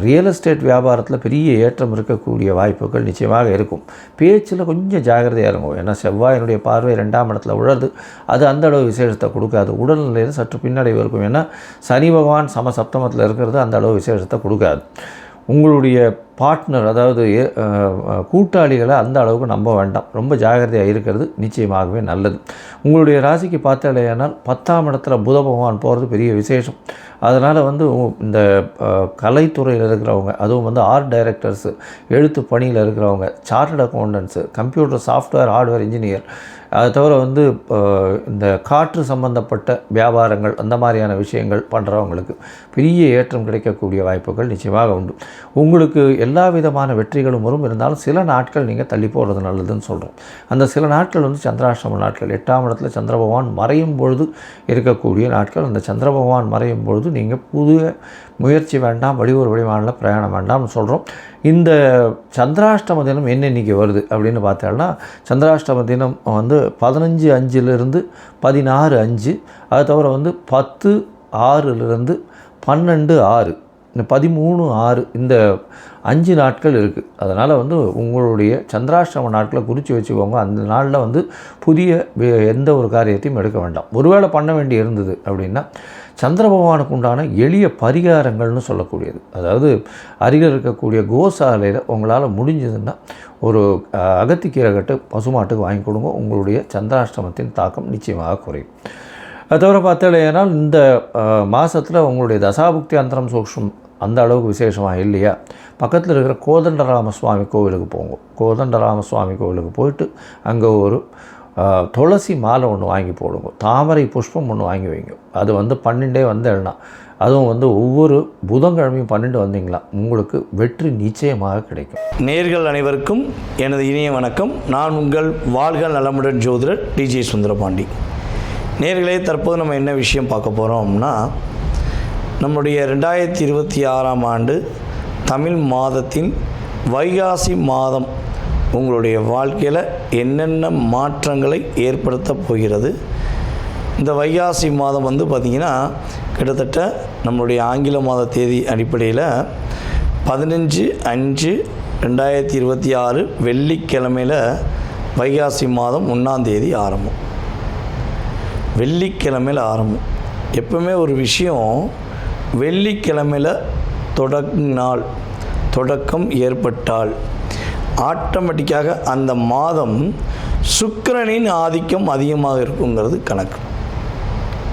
[SPEAKER 2] ரியல் எஸ்டேட் வியாபாரத்தில் பெரிய ஏற்றம் இருக்கக்கூடிய வாய்ப்புகள் நிச்சயமாக இருக்கும். பேச்சில் கொஞ்சம் ஜாகிரதையாக இருக்கும். ஏன்னா செவ்வாயினுடைய பார்வை 2ஆம் இடத்துல உழது, அது அந்த அளவு விசேஷத்தை கொடுக்காது. உடல்நிலையில் சற்று பின்னடைவு இருக்கும். ஏன்னா சனி பகவான் சப்தமத்தில் இருக்கிறது அந்த அளவு விசேஷத்தை கொடுக்காது. உங்களுடைய பார்ட்னர், அதாவது கூட்டாளிகளை அந்த அளவுக்கு நம்ப வேண்டாம். ரொம்ப ஜாகிரதையாக இருக்கிறது நிச்சயமாகவே நல்லது. உங்களுடைய ராசிக்கு பார்த்தாலேயானால் 10ஆம் இடத்துல புத பகவான் போகிறது பெரிய விசேஷம். அதனால் வந்து இந்த கலைத்துறையில் இருக்கிறவங்க, அதுவும் வந்து ஆர்ட் டைரக்டர்ஸு, எழுத்து பணியில் இருக்கிறவங்க, chartered accountants, computer software hardware engineer, அதை தவிர வந்து இந்த காற்று சம்பந்தப்பட்ட வியாபாரங்கள், அந்த மாதிரியான விஷயங்கள் பண்ணுறவங்களுக்கு பெரிய ஏற்றம் கிடைக்கக்கூடிய வாய்ப்புகள் நிச்சயமாக உண்டு. உங்களுக்கு எல்லா விதமான வெற்றிகளும் வரும். இருந்தாலும் சில நாட்கள் நீங்கள் தள்ளி போகிறது நல்லதுன்னு சொல்கிறோம். அந்த சில நாட்கள் வந்து சந்திராஷ்டம நாட்கள். 8ஆம் இடத்துல சந்திர பகவான் மறையும் பொழுது இருக்கக்கூடிய நாட்கள். அந்த சந்திர பகவான் மறையும் பொழுது நீங்கள் புதிய முயற்சி வேண்டாம், வெளியூர் வெளிமாநில பிரயாணம் வேண்டாம்னு சொல்கிறோம். இந்த சந்திராஷ்டம தினம் என்னென்னைக்கு வருது அப்படின்னு பார்த்தோம்னா, சந்திராஷ்டம தினம் வந்து 15/5 16/5, அது தவிர வந்து 10/6 12/6, இந்த 13/6, இந்த 5 நாட்கள் இருக்குது. அதனால் வந்து உங்களுடைய சந்திராஷ்டம நாட்களை குறித்து வச்சுக்கோங்க. அந்த நாளில் வந்து புதிய எந்த ஒரு காரியத்தையும் எடுக்க வேண்டாம். ஒருவேளை பண்ண வேண்டி இருந்தது அப்படின்னா சந்திர பகவானுக்கு உண்டான எளிய பரிகாரங்கள்னு சொல்லக்கூடியது, அதாவது அருகில் இருக்கக்கூடிய கோசாலையில் உங்களால் முடிஞ்சதுன்னா ஒரு அகத்திக்கீரை கட்டு பசுமாட்டுக்கு வாங்கி கொடுங்க. உங்களுடைய சந்திராஷ்டமத்தின் தாக்கம் நிச்சயமாக குறையும். அது தவிர பார்த்தாலேனால் இந்த மாதத்தில் உங்களுடைய தசாபுக்தி அந்தரம் சூக்ஷ்மம் அந்த அளவுக்கு விசேஷமாக இல்லையா, பக்கத்தில் இருக்கிற கோதண்டராம சுவாமி கோவிலுக்கு போங்க. கோதண்டராம சுவாமி கோவிலுக்கு போயிட்டு அங்கே ஒரு துளசி மாலை ஒன்று வாங்கி போடுங்க. தாமரை புஷ்பம் ஒன்று வாங்கி வைங்க. அது வந்து 12 வந்தேன்னா, அதுவும் வந்து ஒவ்வொரு புதன்கிழமையும் 12 வந்தீங்களா உங்களுக்கு வெற்றி நிச்சயமாக கிடைக்கும்.
[SPEAKER 3] நேயர்கள் அனைவருக்கும் எனது இனிய வணக்கம். நான் உங்கள் வாழ்க நலமுடன் ஜோதிடர் டிஜே சுந்தரபாண்டி. நேயர்களே, தற்போது நம்ம என்ன விஷயம் பார்க்க போகிறோம்னா, நம்முடைய 2026ஆம் ஆண்டு தமிழ் மாதத்தின் வைகாசி மாதம் உங்களுடைய வாழ்க்கையில் என்னென்ன மாற்றங்களை ஏற்படுத்த போகிறது. இந்த வைகாசி மாதம் வந்து பார்த்திங்கன்னா கிட்டத்தட்ட நம்மளுடைய ஆங்கில மாத தேதி அடிப்படையில் 15/5/2026 வெள்ளிக்கிழமையில் வைகாசி மாதம் 1ஆம் தேதி ஆரம்பம். வெள்ளிக்கிழமையில் ஆரம்பம். எப்பவுமே ஒரு விஷயம் வெள்ளிக்கிழமையில் தொடக்கம் ஏற்பட்டால் ஆட்டோமேட்டிக்காக அந்த மாதம் சுக்கிரனின் ஆதிக்கம் அதிகமாக இருக்குங்கிறது கணக்கு.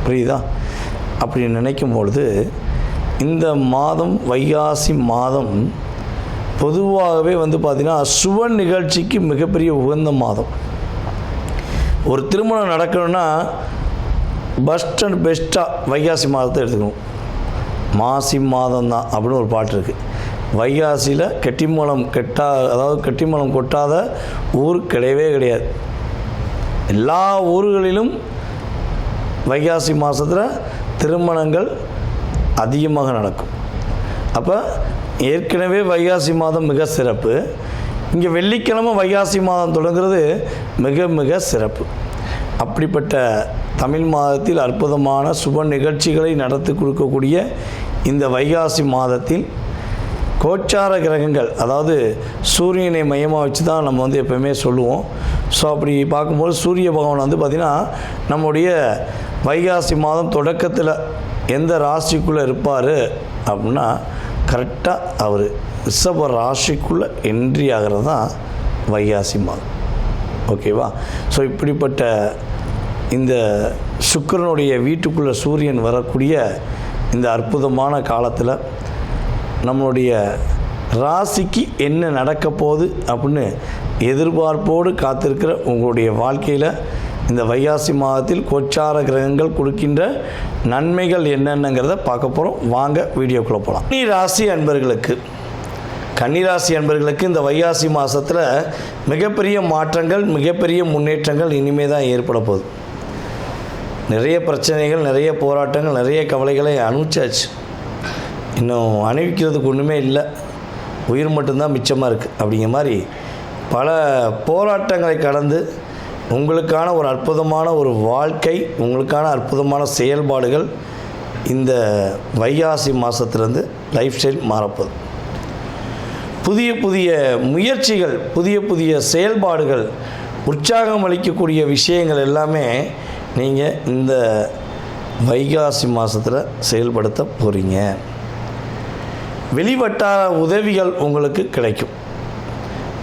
[SPEAKER 3] புரியுதா? அப்படி நினைக்கும் பொழுது இந்த மாதம் வைகாசி மாதம் பொதுவாகவே வந்து பார்த்திங்கன்னா சுப நிகழ்ச்சிக்கு மிகப்பெரிய உகந்த மாதம். ஒரு திருமணம் நடக்கணும்னா பெஸ்ட் அண்ட் பெஸ்ட்டாக வைகாசி மாதத்தை எடுத்துக்கணும். மாசி மாதம் தான் அப்படின்னு ஒரு பாட்டு இருக்குது. வைகாசியில் கெட்டிமலம் கொட்டாத ஊர் கிடையவே கிடையாது. எல்லா ஊர்களிலும் வைகாசி மாதத்தில் திருமணங்கள் அதிகமாக நடக்கும். அப்போ ஏற்கனவே வைகாசி மாதம் மிக சிறப்பு. இங்கே வெள்ளிக்கிழமை வைகாசி மாதம் தொடங்குறது மிக மிக சிறப்பு. அப்படிப்பட்ட தமிழ் மாதத்தில் அற்புதமான சுப நிகழ்ச்சிகளை நடத்தி கொடுக்கக்கூடிய இந்த வைகாசி மாதத்தில் கோச்சார கிரகங்கள், அதாவது சூரியனை மையமாக வச்சு தான் நம்ம வந்து எப்போயுமே சொல்லுவோம். ஸோ அப்படி பார்க்கும்போது சூரிய பகவான் வந்து பார்த்திங்கன்னா நம்முடைய வைகாசி மாதம் தொடக்கத்தில் எந்த ராசிக்குள்ளே இருப்பார் அப்படின்னா கரெக்டாக அவர் ரிஷப ராசிக்குள்ளே என்ட்ரி ஆகிறது தான் வைகாசி மாதம். ஓகேவா? ஸோ இப்படிப்பட்ட இந்த சுக்கிரனுடைய வீட்டுக்குள்ளே சூரியன் வரக்கூடிய இந்த அற்புதமான காலத்தில் நம்மளுடைய ராசிக்கு என்ன நடக்க போகுது அப்படின்னு எதிர்பார்ப்போடு காத்திருக்கிற உங்களுடைய வாழ்க்கையில் இந்த வைகாசி மாதத்தில் கோச்சார கிரகங்கள் கொடுக்கின்ற நன்மைகள் என்னென்னங்கிறத பார்க்க போகிறோம். வாங்க வீடியோக்குள்ளே போகலாம். கன்னிராசி அன்பர்களுக்கு இந்த வைகாசி மாதத்தில் மிகப்பெரிய மாற்றங்கள், மிகப்பெரிய முன்னேற்றங்கள் இனிமே தான் ஏற்பட போகுது. நிறைய பிரச்சனைகள், நிறைய போராட்டங்கள், நிறைய கவலைகளை அனுபவிச்சாச்சு. இன்னும் அனுபவிக்கிறதுக்கு ஒன்றுமே இல்லை, உயிர் மட்டும்தான் மிச்சமாக இருக்குது. அப்படிங்கிற மாதிரி பல போராட்டங்களை கடந்து உங்களுக்கான ஒரு அற்புதமான ஒரு வாழ்க்கை, உங்களுக்கான அற்புதமான செயல்பாடுகள் இந்த வைகாசி மாதத்துலேருந்து லைஃப் ஸ்டைல் மாறப்போகுது. புதிய புதிய முயற்சிகள், புதிய புதிய செயல்பாடுகள், உற்சாகம் அளிக்கக்கூடிய விஷயங்கள் எல்லாமே நீங்கள் இந்த வைகாசி மாதத்தில் செயல்படுத்த போகிறீங்க. வெளிவட்டார உதவிகள் உங்களுக்கு கிடைக்கும்.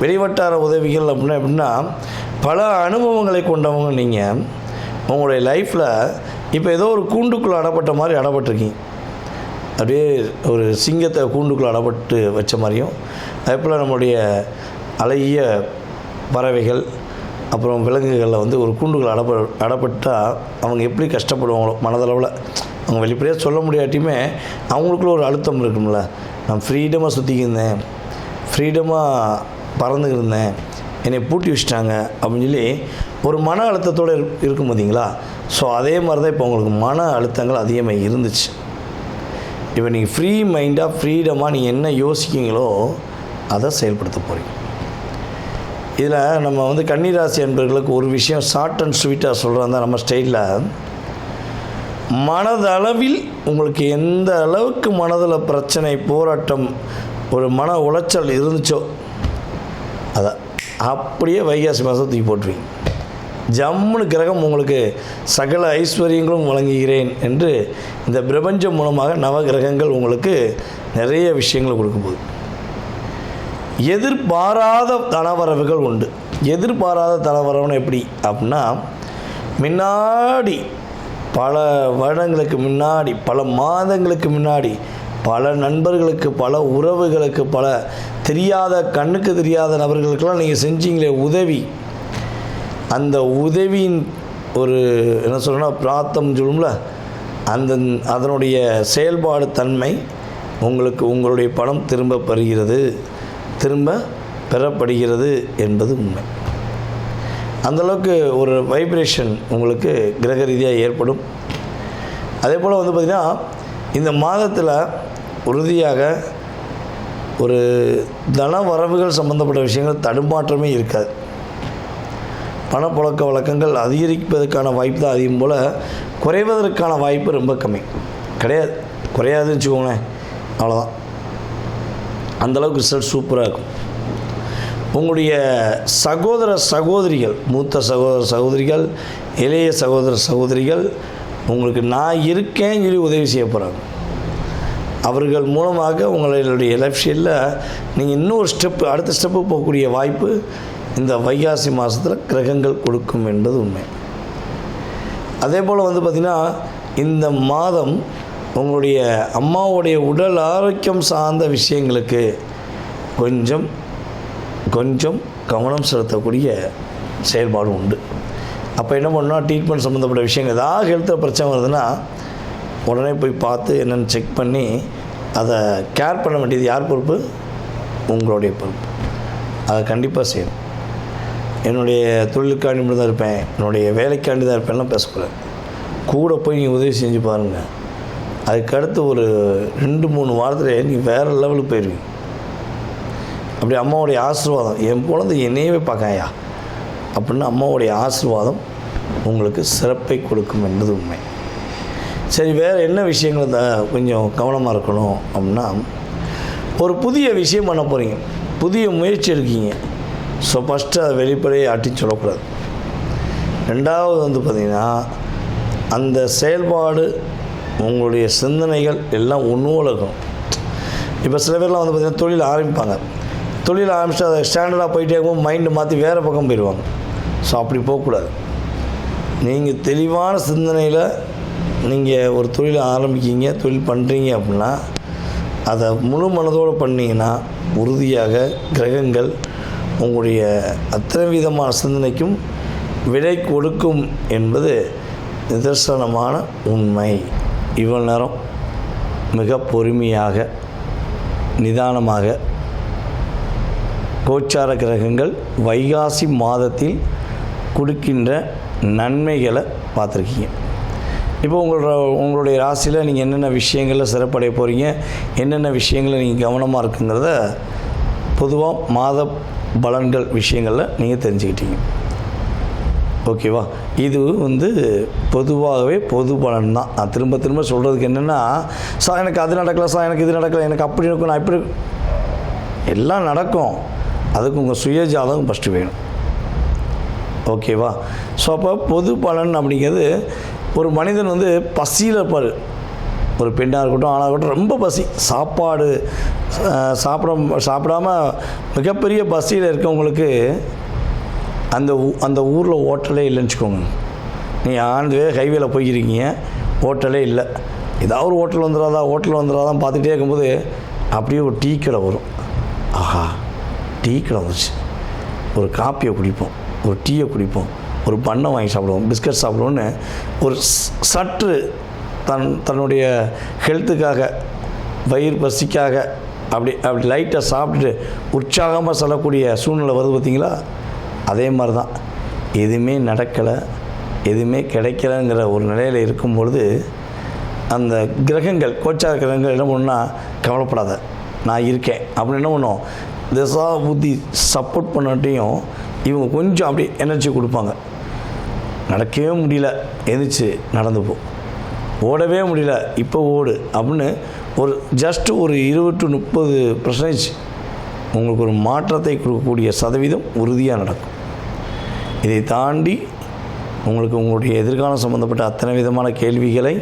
[SPEAKER 3] வெளிவட்டார உதவிகள் எப்படின்னா பல அனுபவங்களை கொண்டவங்க நீங்கள் உங்களுடைய லைஃப்பில் இப்போ ஏதோ ஒரு கூண்டுக்குள்ளே அடப்பட்ட மாதிரி அடப்பட்டிருக்கீங்க. அப்படியே ஒரு சிங்கத்தை கூண்டுக்குள்ளே அடப்பட்டு வச்ச மாதிரியும், அதேபோல் நம்முடைய அழகிய பறவைகள் அப்புறம் விலங்குகளில் ஒரு கூண்டுக்குள்ளே அடப்பட்டால் அவங்க எப்படி கஷ்டப்படுவாங்களோ மனதளவில். அவங்க வெளிப்படையாக சொல்ல முடியாட்டியுமே அவங்களுக்குள்ள ஒரு அழுத்தம் இருக்கும்ல. நான் ஃப்ரீடமாக சுற்றிக்கிருந்தேன், ஃப்ரீடமாக பறந்துக்கிருந்தேன், என்னை பூட்டி வச்சிட்டாங்க அப்படின்னு சொல்லி ஒரு மன அழுத்தத்தோடு இருக்கும் பார்த்தீங்களா? ஸோ அதே மாதிரி தான் இப்போ உங்களுக்கு மன அழுத்தங்கள் அதிகமாக இருந்துச்சு. இப்போ நீங்கள் ஃப்ரீ மைண்டாக, ஃப்ரீடமாக நீங்கள் என்ன யோசிக்கிங்களோ அதை செயல்படுத்த போகிறீங்க. இதில் நம்ம கன்னிராசி அன்பர்களுக்கு ஒரு விஷயம் ஷார்ட் அண்ட் ஸ்வீட்டாக சொல்கிறதா நம்ம ஸ்டைலில், மனதளவில் உங்களுக்கு எந்த அளவுக்கு மனதில் பிரச்சனை, போராட்டம், ஒரு மன உளைச்சல் இருந்துச்சோ அதை அப்படியே வைகாசி மாதம் தூக்கி போட்டுருவீங்க. ஜம்முன்னு கிரகம் உங்களுக்கு சகல ஐஸ்வர்யங்களும் வழங்குகிறேன் என்று இந்த பிரபஞ்சம் மூலமாக நவ கிரகங்கள் உங்களுக்கு நிறைய விஷயங்களை கொடுக்கும்போது எதிர்பாராத தனவரவுகள் உண்டு. எதிர்பாராத தனவரவுன்னு எப்படி அப்படின்னா, முன்னாடி பல வருடங்களுக்கு முன்னாடி, பல மாதங்களுக்கு முன்னாடி பல நண்பர்களுக்கு, பல உறவுகளுக்கு, பல தெரியாத கண்ணுக்கு தெரியாத நபர்களுக்கெல்லாம் நீங்கள் செஞ்சீங்களே உதவி, அந்த உதவியின் ஒரு என்ன சொல்கிறேன்னா பிராத்தம் சொல்லும்ல, அதனுடைய செயல்பாடு தன்மை உங்களுக்கு உங்களுடைய பணம் திரும்ப பெறப்படுகிறது என்பது உண்மை. அந்தளவுக்கு ஒரு வைப்ரேஷன் உங்களுக்கு கிரக ரீதியாக ஏற்படும். அதே போல் பார்த்திங்கன்னா இந்த மாதத்தில் உறுதியாக ஒரு தன வரவுகள் சம்பந்தப்பட்ட விஷயங்கள் தடுமாற்றமே இருக்காது. பணப்புழக்க வழக்கங்கள் அதிகரிப்பதற்கான வாய்ப்பு தான் அதிகம், போல் குறைவதற்கான வாய்ப்பு ரொம்ப கம்மி. குறையாதுன்னு வச்சுக்கோங்களேன், அவ்வளோதான். அந்தளவுக்கு ரிசல்ட் சூப்பராக இருக்கும். உங்களுடைய சகோதர சகோதரிகள், மூத்த சகோதர சகோதரிகள், இளைய சகோதர சகோதரிகள் உங்களுக்கு நான் இருக்கேன்னு சொல்லி உதவி செய்ய போகிறாங்க. அவர்கள் மூலமாக உங்களுடைய லட்சியில் நீங்கள் இன்னொரு அடுத்த ஸ்டெப்பு போகக்கூடிய வாய்ப்பு இந்த வைகாசி மாதத்தில் கிரகங்கள் கொடுக்கும் என்பது உண்மை. அதே போல் பார்த்திங்கன்னா இந்த மாதம் உங்களுடைய அம்மாவுடைய உடல் ஆரோக்கியம் சார்ந்த விஷயங்களுக்கு கொஞ்சம் கவனம் செலுத்தக்கூடிய செயல்பாடு உண்டு. அப்போ என்ன பண்ணால் ட்ரீட்மெண்ட் சம்மந்தப்பட்ட விஷயங்கள் ஏதாவது ஹெல்த்தில் பிரச்சனை வருதுன்னா உடனே போய் பார்த்து என்னென்னு செக் பண்ணி அதை கேர் பண்ண வேண்டியது யார் பொறுப்பு? உங்களுடைய பொறுப்பு. அதை கண்டிப்பாக செய்யணும். என்னுடைய தொழிலுக்காண்டி மட்டும் தான் இருப்பேன், என்னுடைய வேலைக்காண்டி தான் இருப்பேன்லாம் பேசக்கூடாது. கூட போய் நீங்கள் உதவி செஞ்சு பாருங்கள். அதுக்கடுத்து ஒரு 2-3 வாரத்தில் நீ வேறு லெவலுக்கு போயிடுவீங்க. அப்படி அம்மாவுடைய ஆசீர்வாதம், என் குழந்தை என்னையவே பார்க்காயா அப்படின்னு அம்மாவுடைய ஆசீர்வாதம் உங்களுக்கு சிறப்பை கொடுக்கும் என்பது உண்மை. சரி, வேறு என்ன விஷயங்கள் கொஞ்சம் கவனமாக இருக்கணும் அப்படின்னா, ஒரு புதிய விஷயம் பண்ண போகிறீங்க, புதிய முயற்சி இருக்கீங்க. ஸோ ஃபஸ்ட்டு அதை வெளிப்படையை அட்டி சொல்லக்கூடாது. ரெண்டாவது பார்த்திங்கன்னா அந்த செயல்பாடு உங்களுடைய சிந்தனைகள் எல்லாம் ஒன்றும் இருக்கும். இப்போ சில பேர்லாம் வந்து பார்த்திங்கன்னா தொழில் ஆரம்பிப்பாங்க. தொழில் ஆரம்பிச்சுட்டு அதை ஸ்டாண்டர்டாக போயிட்டே இருக்கும்போது மைண்டு மாற்றி வேறு பக்கம் போயிடுவாங்க. ஸோ அப்படி போகக்கூடாது. நீங்கள் தெளிவான சிந்தனையில் நீங்கள் ஒரு தொழில் ஆரம்பிக்கிங்க, தொழில் பண்ணுறீங்க அப்படின்னா அதை முழு மனதோடு பண்ணிங்கன்னா உறுதியாக கிரகங்கள் உங்களுடைய அத்தனை விதமான சிந்தனைக்கும் விடை கொடுக்கும் என்பது நிதர்சனமான உண்மை. இவ்வளவு நேரம் மிக பொறுமையாக நிதானமாக கோச்சார கிரகங்கள் வைகாசி மாதத்தில் கொடுக்கின்ற நன்மைகளை பார்த்துருக்கீங்க. இப்போ உங்களுடைய ராசியில் நீங்கள் என்னென்ன விஷயங்களில் சிறப்படைய போகிறீங்க, என்னென்ன விஷயங்களில் நீங்கள் கவனமாக இருக்குங்கிறத பொதுவாக மாத பலன்கள் விஷயங்களில் நீங்கள் தெரிஞ்சுக்கிட்டீங்க. ஓகேவா? இது வந்து பொதுவாகவே பொது பலன் தான். நான் திரும்ப திரும்ப சொல்கிறதுக்கு என்னென்னா, சார் எனக்கு அது நடக்கலை, சார் எனக்கு இது நடக்கலை, எனக்கு அப்படி இருக்கும், நான் இப்படி எல்லாம் நடக்கும். அதுக்கு உங்கள் சுயஜாதகம் ஃபஸ்ட்டு வேணும். ஓகேவா? ஸோ அப்போ பொது பலன் அப்படிங்கிறது ஒரு மனிதன் வந்து பசியில் இருப்பார். ஒரு பெண்ணாக இருக்கட்டும் ஆணாக இருக்கட்டும், ரொம்ப பசி, சாப்பாடு சாப்பிடாம மிகப்பெரிய பசியில் இருக்கவங்களுக்கு அந்த ஊரில் ஹோட்டலே இல்லைன்னு வச்சுக்கோங்க. நீங்கள் ஆனதுவே ஹைவேல போய்க்கிறீங்க, ஹோட்டலே இல்லை. ஏதாவது ஒரு ஹோட்டல் வந்துடாதான் பார்த்துட்டே இருக்கும்போது அப்படியே ஒரு டீ கடை வரும். ஆஹா, டீ கடை வந்துச்சு, ஒரு காப்பியை குடிப்போம், ஒரு டீயை குடிப்போம், ஒரு பண்ணை வாங்கி சாப்பிடுவோம், பிஸ்கட் சாப்பிடுவோன்னு ஒரு சற்று தன்னுடைய ஹெல்த்துக்காக, வயிறு பசிக்காக அப்படி லைட்டாக சாப்பிட்டுட்டு உற்சாகமாக செல்லக்கூடிய சூழ்நிலை வருது பார்த்தீங்களா? அதே மாதிரி தான். எதுவுமே நடக்கலை, எதுவுமே கிடைக்கலைங்கிற ஒரு நிலையில் இருக்கும்பொழுது அந்த கிரகங்கள், கோச்சார கிரகங்கள் என்ன பண்ணுன்னா, கவலைப்படாத நான் இருக்கேன் அப்படின்னு என்ன பண்ணும், திசா புத்தி சப்போர்ட் பண்ணாட்டையும் இவங்க கொஞ்சம் அப்படி எனர்ஜி கொடுப்பாங்க. நடக்கவே முடியல, எந்திரிச்சு நடந்து போ, ஓடவே முடியல, இப்போ ஓடு அப்படின்னு ஒரு ஜஸ்ட் ஒரு 20-30% உங்களுக்கு ஒரு மாற்றத்தை கொடுக்கக்கூடிய சதவீதம் உறுதியாக நடக்கும். இதை தாண்டி உங்களுக்கு உங்களுடைய எதிர்காலம் சம்மந்தப்பட்ட அத்தனை விதமான கேள்விகளை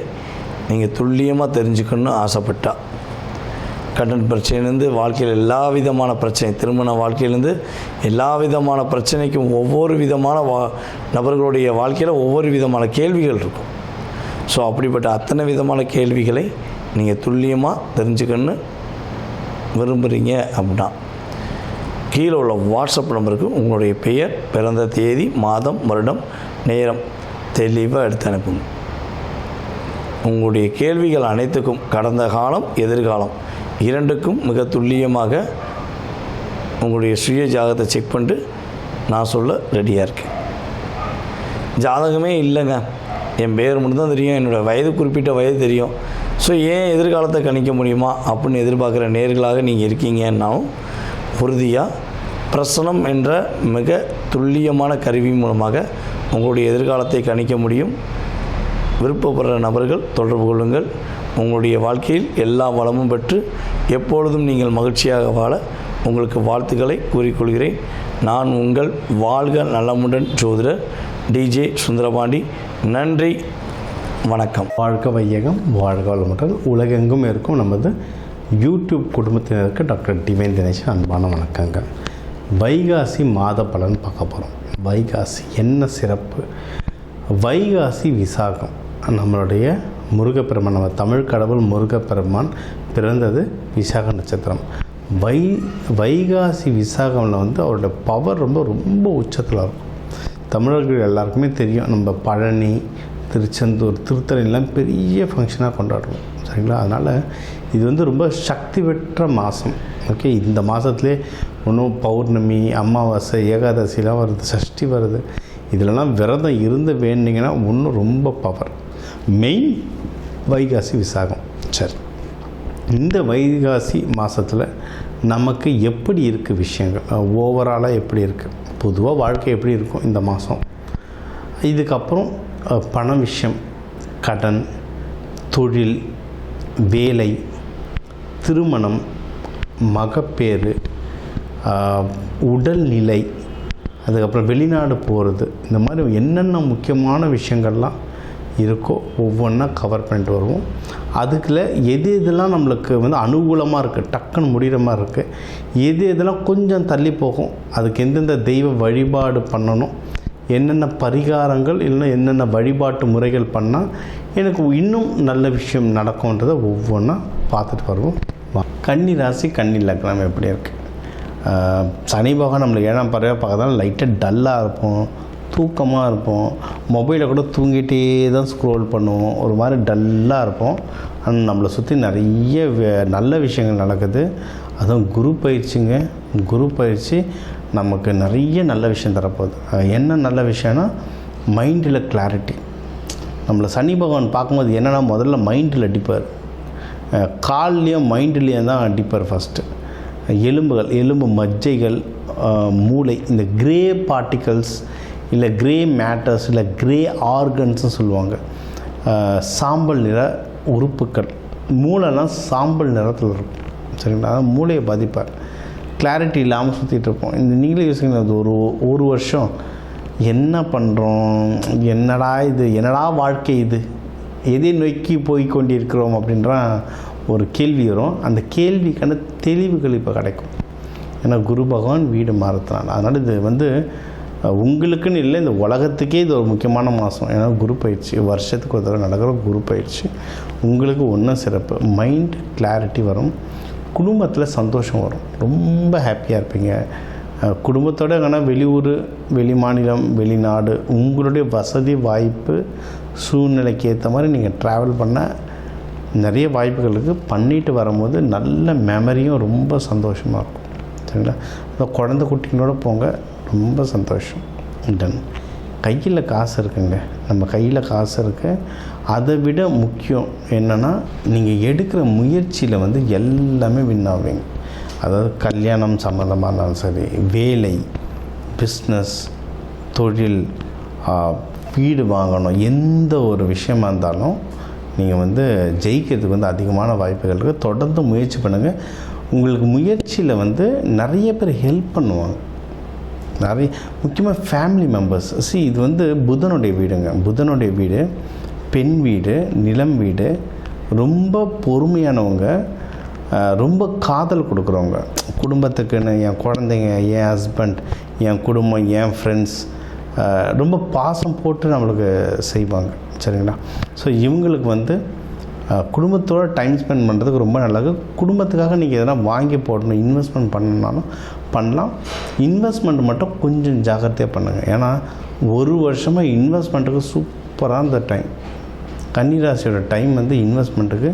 [SPEAKER 3] நீங்கள் துல்லியமாக தெரிஞ்சுக்கணும்னு ஆசைப்பட்டா, கடன் பிரச்சனையிலேருந்து வாழ்க்கையில் எல்லா விதமான பிரச்சனை, திருமண வாழ்க்கையிலேருந்து எல்லா விதமான பிரச்சனைக்கும் ஒவ்வொரு விதமான நபர்களுடைய வாழ்க்கையில் ஒவ்வொரு விதமான கேள்விகள் இருக்கும். ஸோ அப்படிப்பட்ட அத்தனை விதமான கேள்விகளை நீங்கள் துல்லியமாக தெரிஞ்சுக்கணுன்னு விரும்புகிறீங்க அப்படின்னா கீழே உள்ள வாட்ஸ்அப் நம்பருக்கு உங்களுடைய பெயர், பிறந்த தேதி, மாதம், வருடம், நேரம் தெளிவாக எடுத்து அனுப்புங்க. உங்களுடைய கேள்விகள் அனைத்துக்கும் கடந்த காலம், எதிர்காலம் இரண்டுக்கும் மிக துல்லியமாக உங்களுடைய சுய ஜாதகத்தை செக் பண்ணிட்டு நான் சொல்ல ரெடியாக இருக்கேன். ஜாதகமே இல்லைங்க, என் பேர் மட்டும்தான் தெரியும், என்னோடய வயது குறிப்பிட்ட வயது தெரியும், ஸோ ஏன் எதிர்காலத்தை கணிக்க முடியுமா அப்படின்னு எதிர்பார்க்குற நேர்களாக நீங்கள் இருக்கீங்கன்னாலும் உறுதியாக பிரசனம் என்ற மிக துல்லியமான கருவி மூலமாக உங்களுடைய எதிர்காலத்தை கணிக்க முடியும். விருப்பப்படுற நபர்கள் தொடர்பு கொள்ளுங்கள். உங்களுடைய வாழ்க்கையில் எல்லா வளமும் பெற்று எப்பொழுதும் நீங்கள் மகிழ்ச்சியாக வாழ உங்களுக்கு வாழ்த்துக்களை கூறிக்கொள்கிறேன். நான் உங்கள் வாழ்க நலமுடன் ஜோதிடர் டிஜே சுந்தரபாண்டி. நன்றி, வணக்கம்.
[SPEAKER 4] வாழ்க வையகம், வாழ்க வளமுடன். உலகெங்கும் இருக்கும் நமது யூடியூப் குடும்பத்தினருக்கு டாக்டர் டிவைன் தினேஷன் அன்பான வணக்கங்கள். வைகாசி மாத பலன் பார்க்க போகிறோம். வைகாசி என்ன சிறப்பு? வைகாசி விசாகம், நம்மளுடைய முருகப்பெருமான், நம்ம தமிழ் கடவுள் முருகப்பெருமான் பிறந்தது விசாக நட்சத்திரம். வைகாசி விசாகமில் வந்து அவரோட பவர் ரொம்ப உச்சத்தில் இருக்கும். தமிழர்கள் எல்லாருக்குமே தெரியும், நம்ம பழனி, திருச்செந்தூர், திருத்தணிலாம் பெரிய ஃபங்க்ஷனாக கொண்டாடுவோம், சரிங்களா? அதனால் இது வந்து ரொம்ப சக்தி பெற்ற மாதம். ஓகே, இந்த மாதத்துலேயே ஒன்றும் பௌர்ணமி, அமாவாசை, ஏகாதசிலாம் வருது, சஷ்டி வருது. இதிலலாம் விரதம் இருந்து வேண்டிங்கன்னா ஒன்றும் ரொம்ப பவர். மெயின் வைகாசி விசாகம். சரி, இந்த வைகாசி மாதத்தில் நமக்கு எப்படி இருக்குது விஷயங்கள், ஓவராலாக எப்படி இருக்குது, பொதுவாக வாழ்க்கை எப்படி இருக்கும் இந்த மாதம், இதுக்கப்புறம் பண விஷயம், கடன், தொழில், வேலை, திருமணம், மகப்பேறு, உடல்நிலை, அதுக்கப்புறம் வெளிநாடு போகிறது, இந்த மாதிரி என்னென்ன முக்கியமான விஷயங்கள்லாம் இருக்கோ ஒவ்வொன்றா கவர் பண்ணிட்டு வருவோம். அதுக்குள்ள எது எதெல்லாம் நம்மளுக்கு வந்து அனுகூலமாக இருக்குது, டக்குன்னு முடிகிற மாதிரி இருக்குது, எது எதெல்லாம் கொஞ்சம் தள்ளி போகும், அதுக்கு எந்தெந்த தெய்வ வழிபாடு பண்ணணும், என்னென்ன பரிகாரங்கள் இல்லைன்னா என்னென்ன வழிபாட்டு முறைகள் பண்ணால் எனக்கு இன்னும் நல்ல விஷயம் நடக்கும்ன்றதை ஒவ்வொன்றா பார்த்துட்டு வருவோம். கன்னி ராசி கன்னி லக்னம் எப்படி இருக்குது? சனி பகவான் நம்மளுக்கு 7ஆம் பார்வையாக பார்க்கறதால லைட்டாக டல்லாக இருப்போம், தூக்கமாக இருப்போம், மொபைலை கூட தூங்கிட்டே தான் ஸ்க்ரோல் பண்ணுவோம், ஒரு மாதிரி டல்லாக இருப்போம். ஆனால் நம்மளை சுற்றி நிறைய நல்ல விஷயங்கள் நடக்குது. அதுவும் குரு பயிற்சிங்க. குரு பயிற்சி நமக்கு நிறைய நல்ல விஷயம் தரப்போகுது. என்ன நல்ல விஷயம்னா மைண்டில் கிளாரிட்டி. நம்மளை சனி பகவான் பார்க்கும்போது என்னென்னா முதல்ல மைண்டில் அடிப்பார், கால்லையும் மைண்ட்லேயும் தான் அடிப்பார் ஃபஸ்ட்டு. எலும்பு மஜ்ஜைகள், மூளை, இந்த கிரே பார்ட்டிகல்ஸ் இல்லை கிரே மேட்டர்ஸ் இல்லை கிரே ஆர்கன்ஸ்னு சொல்லுவாங்க, சாம்பல் நிற உறுப்புக்கள், மூளைலாம் சாம்பல் நிறத்தில் இருக்கும். சரிங்களா? அதான் மூளையை பாதிப்பார். கிளாரிட்டி இல்லாமல் சுற்றிட்டு இருப்போம். இந்த நீங்களே யோசிக்கணும், அது ஒரு வருஷம் என்ன பண்ணுறோம், என்னடா வாழ்க்கை இது, எதை நோக்கி போய் கொண்டிருக்கிறோம் அப்படின்ற ஒரு கேள்வி வரும். அந்த கேள்விக்கான தெளிவுகள் இப்போ கிடைக்கும். ஏன்னா குரு பகவான் வீடு மாறுத்தினார். அதனால் இது வந்து உங்களுக்குன்னு இல்லை, இந்த உலகத்துக்கே இது ஒரு முக்கியமான மாதம். ஏன்னா குரு பயிற்சி வருஷத்துக்கு ஒரு தடவை நடக்கிற குரு பயிற்சி உங்களுக்கு ஒன்றும் சிறப்பு. மைண்ட் கிளாரிட்டி வரும், குடும்பத்தில் சந்தோஷம் வரும், ரொம்ப ஹாப்பியாக இருப்பீங்க. குடும்பத்தோடு எங்கன்னா வெளியூர், வெளி மாநிலம், வெளிநாடு, உங்களுடைய வசதி வாய்ப்பு சூழ்நிலைக்கு ஏற்ற மாதிரி நீங்கள் ட்ராவல் பண்ண நிறைய வாய்ப்புகள் இருக்குது. பண்ணிட்டு வரும்போது நல்ல மெமரியும் ரொம்ப சந்தோஷமாக இருக்கும். சரிங்களா? இப்போ குழந்தை குட்டிங்களோட போங்க, ரொம்ப சந்தோஷம். டன். கையில் காசு இருக்குங்க, நம்ம கையில் காசு இருக்குது. அதை விட முக்கியம் என்னென்னா நீங்கள் எடுக்கிற முயற்சியில் வந்து எல்லாமே வின் ஆவீங்க. அதாவது கல்யாணம் சம்மந்தமாக இருந்தாலும் சரி, வேலை, பிஸ்னஸ், தொழில், வீடு வாங்கணும், எந்த ஒரு விஷயமா இருந்தாலும் நீங்கள் வந்து ஜெயிக்கிறதுக்கு வந்து அதிகமான வாய்ப்புகள் இருக்குது. தொடர்ந்து முயற்சி பண்ணுங்கள். உங்களுக்கு முயற்சியில் வந்து நிறைய பேர் ஹெல்ப் பண்ணுவாங்க. நிறைய முக்கியமாக ஃபேமிலி மெம்பர்ஸ். இது வந்து புதனுடைய வீடுங்க. புதனுடைய வீடு பெண் வீடு, நிலம் வீடு. ரொம்ப பொறுமையானவங்க, ரொம்ப காதல் கொடுக்குறவங்க. குடும்பத்துக்குன்னு என் குழந்தைங்க, என் ஹஸ்பண்ட், என் குடும்பம், என் ஃப்ரெண்ட்ஸ், ரொம்ப பாசம் போட்டு நம்மளுக்கு செய்வாங்க. சரிங்களா? ஸோ இவங்களுக்கு வந்து குடும்பத்தோடு டைம் ஸ்பெண்ட் பண்ணுறதுக்கு ரொம்ப நல்லது. குடும்பத்துக்காக நீங்கள் எதனா வாங்கி போடணும், இன்வெஸ்ட்மெண்ட் பண்ணணுன்னாலும் பண்ணலாம். இன்வெஸ்ட்மெண்ட் மட்டும் கொஞ்சம் ஜாக்கிரதையாக பண்ணுங்கள். ஏன்னா ஒரு வருஷமாக இன்வெஸ்ட்மெண்ட்டுக்கு சூப்பராக இருந்த டைம். கன்னிராசியோட டைம் வந்து இன்வெஸ்ட்மெண்ட்டுக்கு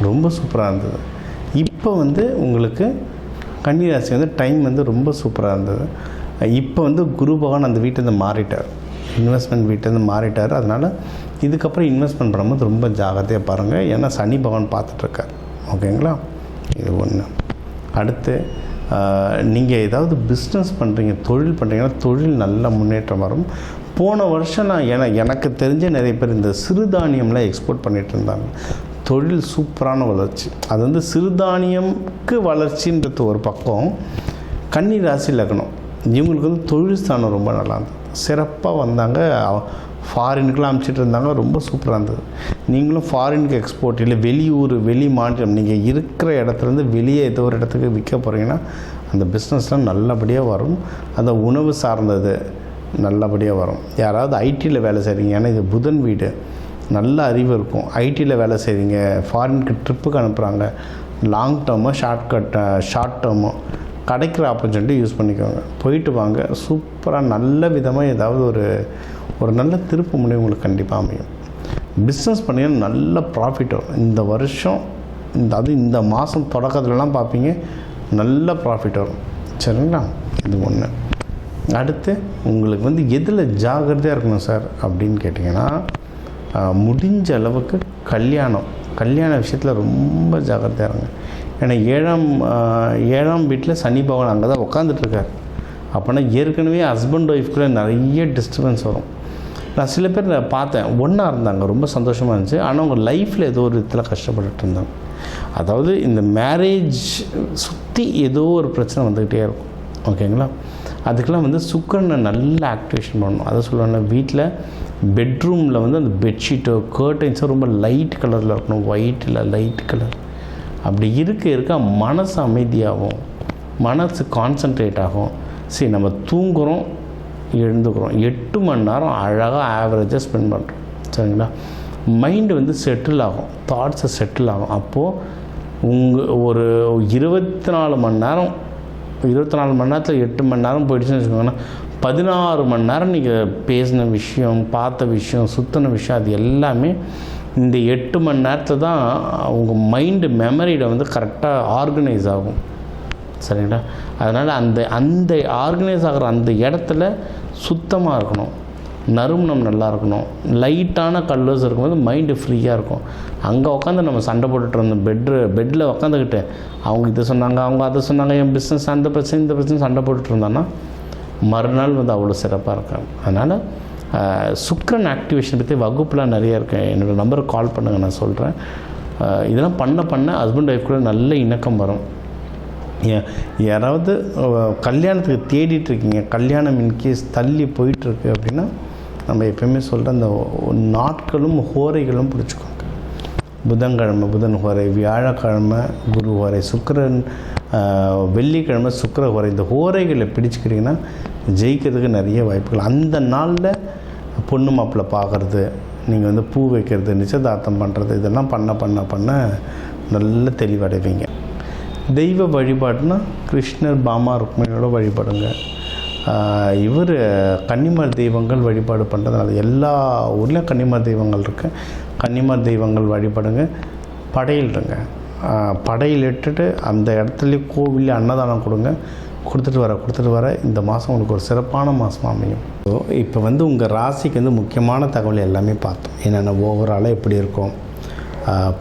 [SPEAKER 4] ரொம்ப சூப்பராக இருந்தது. இப்போ வந்து உங்களுக்கு கன்னிராசி வந்து டைம் வந்து ரொம்ப சூப்பராக இருந்தது. இப்போ வந்து குரு பகவான் அந்த வீட்டிலேருந்து மாறிட்டார், இன்வெஸ்ட்மெண்ட் வீட்டிலேருந்து மாறிட்டார். அதனால் இதுக்கப்புறம் இன்வெஸ்ட்மெண்ட் பண்ணும்போது ரொம்ப ஜாகிரதையாக பாருங்கள். ஏன்னா சனி பகவான் பார்த்துட்ருக்கார். ஓகேங்களா? இது ஒன்று. அடுத்து நீங்கள் ஏதாவது பிஸ்னஸ் பண்ணுறீங்க, தொழில் பண்ணுறீங்கன்னா தொழில் நல்ல முன்னேற்றம் வரும். போன வருஷம் எனக்கு தெரிஞ்ச நிறைய பேர் இந்த சிறுதானியம்லாம் எக்ஸ்போர்ட் பண்ணிகிட்டு இருந்தாங்க. தொழில் சூப்பரான வளர்ச்சி. அது வந்து சிறுதானியம்க்கு வளர்ச்சின்றது ஒரு பக்கம். கன்னி ராசி லக்னம் இவங்களுக்கு வந்து தொழில் ஸ்தானம் ரொம்ப நல்லா இருந்தது, சிறப்பாக வந்தாங்க. ஃபாரினுக்கெலாம் அனுப்பிச்சிட்டு இருந்தாங்க, ரொம்ப சூப்பராக இருந்தது. நீங்களும் ஃபாரினுக்கு எக்ஸ்போர்ட் இல்லை வெளியூர், வெளி மாநிலம், நீங்கள் இருக்கிற இடத்துலேருந்து வெளியே ஏதோ ஒரு இடத்துக்கு விற்க போகிறீங்கன்னா அந்த பிஸ்னஸ்லாம் நல்லபடியாக வரும். அந்த உணவு சார்ந்தது நல்லபடியாக வரும். யாராவது ஐடியில் வேலை செய்கிறீங்க, ஏன்னா இது புதன் வீடு, நல்ல அறிவு இருக்கும். ஐடியில் வேலை செய்கிறீங்க, ஃபாரினுக்கு ட்ரிப்புக்கு அனுப்புகிறாங்க, லாங் டேர்மோ ஷார்ட் டேர்மோ கிடைக்கிற ஆப்பர்ச்சுனிட்டி யூஸ் பண்ணிக்கோங்க. போயிட்டு வாங்க. சூப்பராக நல்ல விதமாக ஏதாவது ஒரு நல்ல திருப்பு முனை உங்களுக்கு கண்டிப்பாக அமையும். பிஸ்னஸ் பண்ணிங்கன்னா நல்ல ப்ராஃபிட் வரும். இந்த வருஷம் இந்த மாதம் தொடக்கத்துலலாம் பார்ப்பீங்க, நல்ல ப்ராஃபிட் வரும். சரிங்களா? இது ஒன்று. அடுத்து உங்களுக்கு வந்து எதில் ஜாகிரதையாக இருக்கணும் சார் அப்படின்னு கேட்டிங்கன்னா, முடிஞ்ச அளவுக்கு கல்யாண விஷயத்தில் ரொம்ப ஜாகிரதையாக இருங்க. ஏன்னா ஏழாம் வீட்டில் சனி பகவான் அங்கே தான் உட்காந்துட்ருக்கார். அப்போனா ஏற்கனவே ஹஸ்பண்ட் ஒய்ஃப்குள்ளே நிறைய டிஸ்டர்பன்ஸ் வரும். நான் சில பேர் பார்த்தேன், ஒன்றா இருந்தாங்க, ரொம்ப சந்தோஷமாக இருந்துச்சு. ஆனால் அவங்க லைஃப்பில் ஏதோ ஒரு விதத்தில் கஷ்டப்பட்டுட்டு இருந்தாங்க. அதாவது இந்த மேரேஜ் சுற்றி ஏதோ ஒரு பிரச்சனை வந்துக்கிட்டே இருக்கும். ஓகேங்களா? அதுக்கெல்லாம் வந்து சுக்கிரனை நல்லா ஆக்டிவேஷன் பண்ணணும். அதை சொல்லுவாங்க, வீட்டில் பெட்ரூமில் வந்து அந்த பெட்ஷீட்டோ கர்டைன்ஸோ ரொம்ப லைட் கலரில் இருக்கணும், ஒயிட்டில் லைட் கலர். அப்படி இருக்க மனசு அமைதியாகும், மனசு கான்சன்ட்ரேட் ஆகும். சரி, நம்ம தூங்குகிறோம், எழுந்துக்கிறோம், 8 மணி நேரம் அழகாக ஆவரேஜாக ஸ்பெண்ட் பண்ணுறோம், சரிங்களா? மைண்டு வந்து செட்டில் ஆகும், தாட்ஸை செட்டில் ஆகும். அப்போது ஒரு 24 மணி நேரம் 24 மணி நேரத்தில் 8 மணி நேரம் போயிடுச்சுன்னு வச்சுக்கோங்கன்னா, 16 மணி நேரம் நீங்கள் பேசின விஷயம், பார்த்த விஷயம், சுற்றின விஷயம், அது எல்லாமே இந்த 8 மணி நேரத்தில் தான் உங்கள் மைண்டு மெமரியில் வந்து கரெக்டாக ஆர்கனைஸ் ஆகும், சரிங்களா? அதனால் அந்த ஆர்கனைஸ் ஆகிற அந்த இடத்துல சுத்தமாக இருக்கணும், நறுமணம் நல்லா இருக்கணும், லைட்டான கலர்ஸ் இருக்கும்போது மைண்டு ஃப்ரீயாக இருக்கும். அங்கே உட்காந்து நம்ம சண்டை போட்டுட்டு இருந்தோம், பெட்டில் உட்காந்துக்கிட்டு அவங்க இதை சொன்னாங்க, அவங்க அதை சொன்னாங்க, என் பிஸ்னஸ் அந்த பிரச்சனை இந்த பிரச்சனை சண்டை போட்டுட்டு இருந்தோன்னா மறுநாள் வந்து அவ்வளோ சிறப்பாக இருக்காங்க. அதனால் சுக்கிரன் ஆக்டிவேஷன் பற்றி வகுப்புலாம் நிறையா இருக்குது. என்னோடய நம்பருக்கு கால் பண்ணுங்கள், நான் சொல்கிறேன். இதெல்லாம் பண்ண ஹஸ்பண்ட் ஒய்ஃப் கூட நல்ல இணக்கம் வரும். யாராவது கல்யாணத்துக்கு தேடிட்டுருக்கீங்க, கல்யாணம் இன்கேஸ் தள்ளி போயிட்டுருக்கு அப்படின்னா, நம்ம எப்பயுமே சொல்கிற அந்த நாட்களும் ஹோரைகளும் பிடிச்சிக்கோங்க. புதன்கிழமை புதன் ஹோரை, வியாழக்கிழமை குரு ஹோரை, சுக்கிரன் வெள்ளிக்கிழமை சுக்கிர ஹோரை. இந்த ஹோரைகளை பிடிச்சிக்கிட்டிங்கன்னா ஜெயிக்கிறதுக்கு நிறைய வாய்ப்புகள். அந்த நாளில் பொண்ணு மாப்பிள்ளை பார்க்குறது, நீங்கள் வந்து பூ வைக்கிறது, நிச்சயதார்த்தம் பண்ணுறது, இதெல்லாம் பண்ண நல்ல தெளிவடைவீங்க. தெய்வ வழிபாடுனா கிருஷ்ணர் பாமா ருக்மிணியோட வழிபாடுங்க. இவர் கன்னிமார் தெய்வங்கள் வழிபாடு பண்ணுறதுனால எல்லா ஊர்லேயும் கன்னிமார் தெய்வங்கள் இருக்குது. கன்னிமார் தெய்வங்கள் வழிபாடுங்க. படையில்ங்க, படையில் இட்டுட்டு அந்த இடத்துலையே கோவிலில் அன்னதானம் கொடுங்க. கொடுத்துட்டு வர இந்த மாதம் உங்களுக்கு ஒரு சிறப்பான மாதம் அமையும். ஸோ இப்போ வந்து உங்கள் ராசிக்கு வந்து முக்கியமான தகவல் எல்லாமே பார்த்தோம். என்னென்ன ஓவராலாக எப்படி இருக்கும்,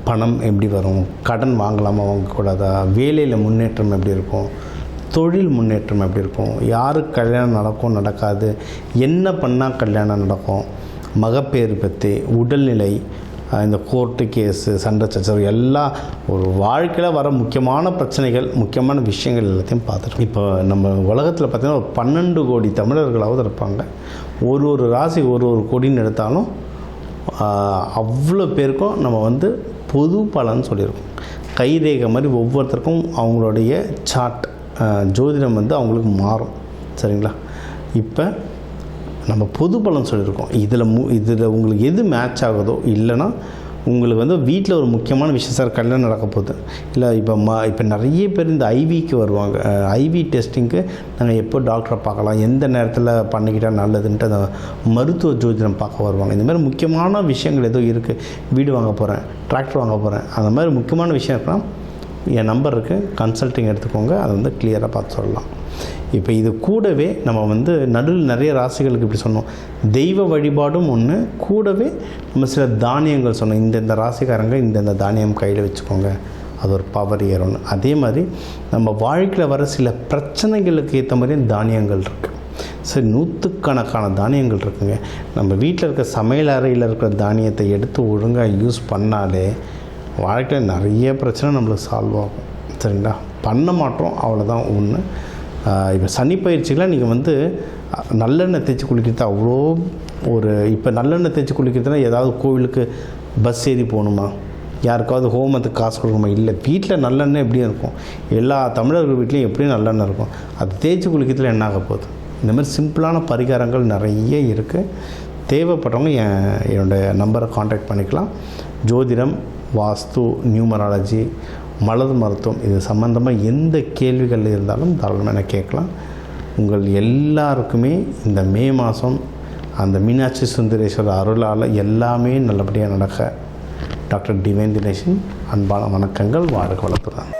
[SPEAKER 4] பணம் எப்படி வரும், கடன் வாங்கலாமா வாங்கக்கூடாதா, வேலையில் முன்னேற்றம் எப்படி இருக்கும், தொழில் முன்னேற்றம் எப்படி இருக்கும், யாருக்கு கல்யாணம் நடக்கும் நடக்காது, என்ன பண்ணால் கல்யாணம் நடக்கும், மகப்பேறு பற்றி, உடல்நிலை, இந்த கோர்ட்டு கேஸு, சண்டை சச்சரவு, எல்லாம் ஒரு வாழ்க்கையில் வர முக்கியமான பிரச்சனைகள், முக்கியமான விஷயங்கள் எல்லாத்தையும் பார்த்துட்டோம். இப்போ நம்ம உலகத்தில் பார்த்திங்கன்னா ஒரு 12 கோடி தமிழர்களாவது இருப்பாங்க. ஒரு ராசி ஒரு கோடின்னு எடுத்தாலும் அவ்வளோ பேருக்கும் நம்ம வந்து பொது பலன் சொல்லியிருக்கோம். கைரேகை மாதிரி ஒவ்வொருத்தருக்கும் அவங்களுடைய சார்ட் ஜோதிடம் வந்து அவங்களுக்கு மாறும், சரிங்களா? இப்போ நம்ம பொது பலன் சொல்லியிருக்கோம். இதில் உங்களுக்கு எது மேட்ச் ஆகுதோ, இல்லைன்னா உங்களுக்கு வந்து வீட்டில் ஒரு முக்கியமான விஷயம், சார் கல்யாணம் நடக்க போகுது, இல்லை இப்போ நிறைய பேர் இந்த ஐவிக்கு வருவாங்க. ஐவி டெஸ்டிங்க்கு நாங்கள் எப்போ டாக்டரை பார்க்கலாம், எந்த நேரத்தில் பண்ணிக்கிட்டால் நல்லதுன்ட்டு அந்த மருத்துவ ஜோதிடம் பார்க்க வருவாங்க. இந்த மாதிரி முக்கியமான விஷயங்கள் ஏதோ இருக்குது, வீடு வாங்க போகிறேன், டிராக்டர் வாங்க போகிறேன், அந்த மாதிரி முக்கியமான விஷயம் இருக்கலாம், என் நம்பர் இருக்குது, கன்சல்ட்டிங் எடுத்துக்கோங்க, அதை வந்து கிளியராக பார்த்து சொல்லலாம். இப்போ இது கூடவே நம்ம வந்து நடுவில் நிறைய ராசிகளுக்கு இப்படி சொன்னோம், தெய்வ வழிபாடும் ஒன்று, கூடவே நம்ம சில தானியங்கள் சொன்னோம். இந்தந்த ராசிக்காரங்க இந்தந்த தானியம் கையில் வச்சுக்கோங்க, அது ஒரு பவர் ஏறும்னு. அதே மாதிரி நம்ம வாழ்க்கையில் வர சில பிரச்சனைகளுக்கு ஏற்ற மாதிரியும் தானியங்கள் இருக்குது. சரி, 100கணக்கான தானியங்கள் இருக்குங்க. நம்ம வீட்டில் இருக்க சமையல் அறையில் இருக்கிற தானியத்தை எடுத்து ஒழுங்காக யூஸ் பண்ணாலே வாழ்க்கையில் நிறைய பிரச்சனை நம்மளுக்கு சால்வ் ஆகும், சரிங்களா? பண்ண மாட்டோம், அவ்வளோதான் ஒன்று. இப்போ சனி பயிற்சிகளாக நீங்கள் வந்து நல்லெண்ணெய் தேய்ச்சி குளிக்கிறது அவ்வளோ இப்போ நல்லெண்ணெய் தேய்ச்சி குளிக்கிறதுனா ஏதாவது கோவிலுக்கு பஸ் ஏறி போகணுமா, யாருக்காவது ஹோமத்துக்கு காசு கொடுக்கணுமா? இல்லை, வீட்டில் நல்லெண்ணெய் எப்படியும் இருக்கும், எல்லா தமிழர்கள் வீட்லேயும் எப்படியும் நல்லெண்ணெய் இருக்கும். அது தேய்ச்சி குளிக்கிறதுல என்ன ஆக போகுது? இந்த மாதிரி சிம்பிளான பரிகாரங்கள் நிறைய இருக்குது. தேவைப்படுறவங்க என்னோடய நம்பரை காண்டாக்ட் பண்ணிக்கலாம். ஜோதிடம், வாஸ்து, நியூமராலஜி, மலர் மருத்துவம், இது சம்மந்தமாக எந்த கேள்விகள் இருந்தாலும் தாராளமாக எனக்கு கேட்கலாம். உங்கள் எல்லாருக்குமே இந்த மே மாதம் அந்த மீனாட்சி சுந்தரேஸ்வரர் அருளால் எல்லாமே நல்லபடியாக நடக்க டாக்டர் டிவைன் தினேஷன் அன்பான வணக்கங்கள். வாழ்க வளத்துடன்.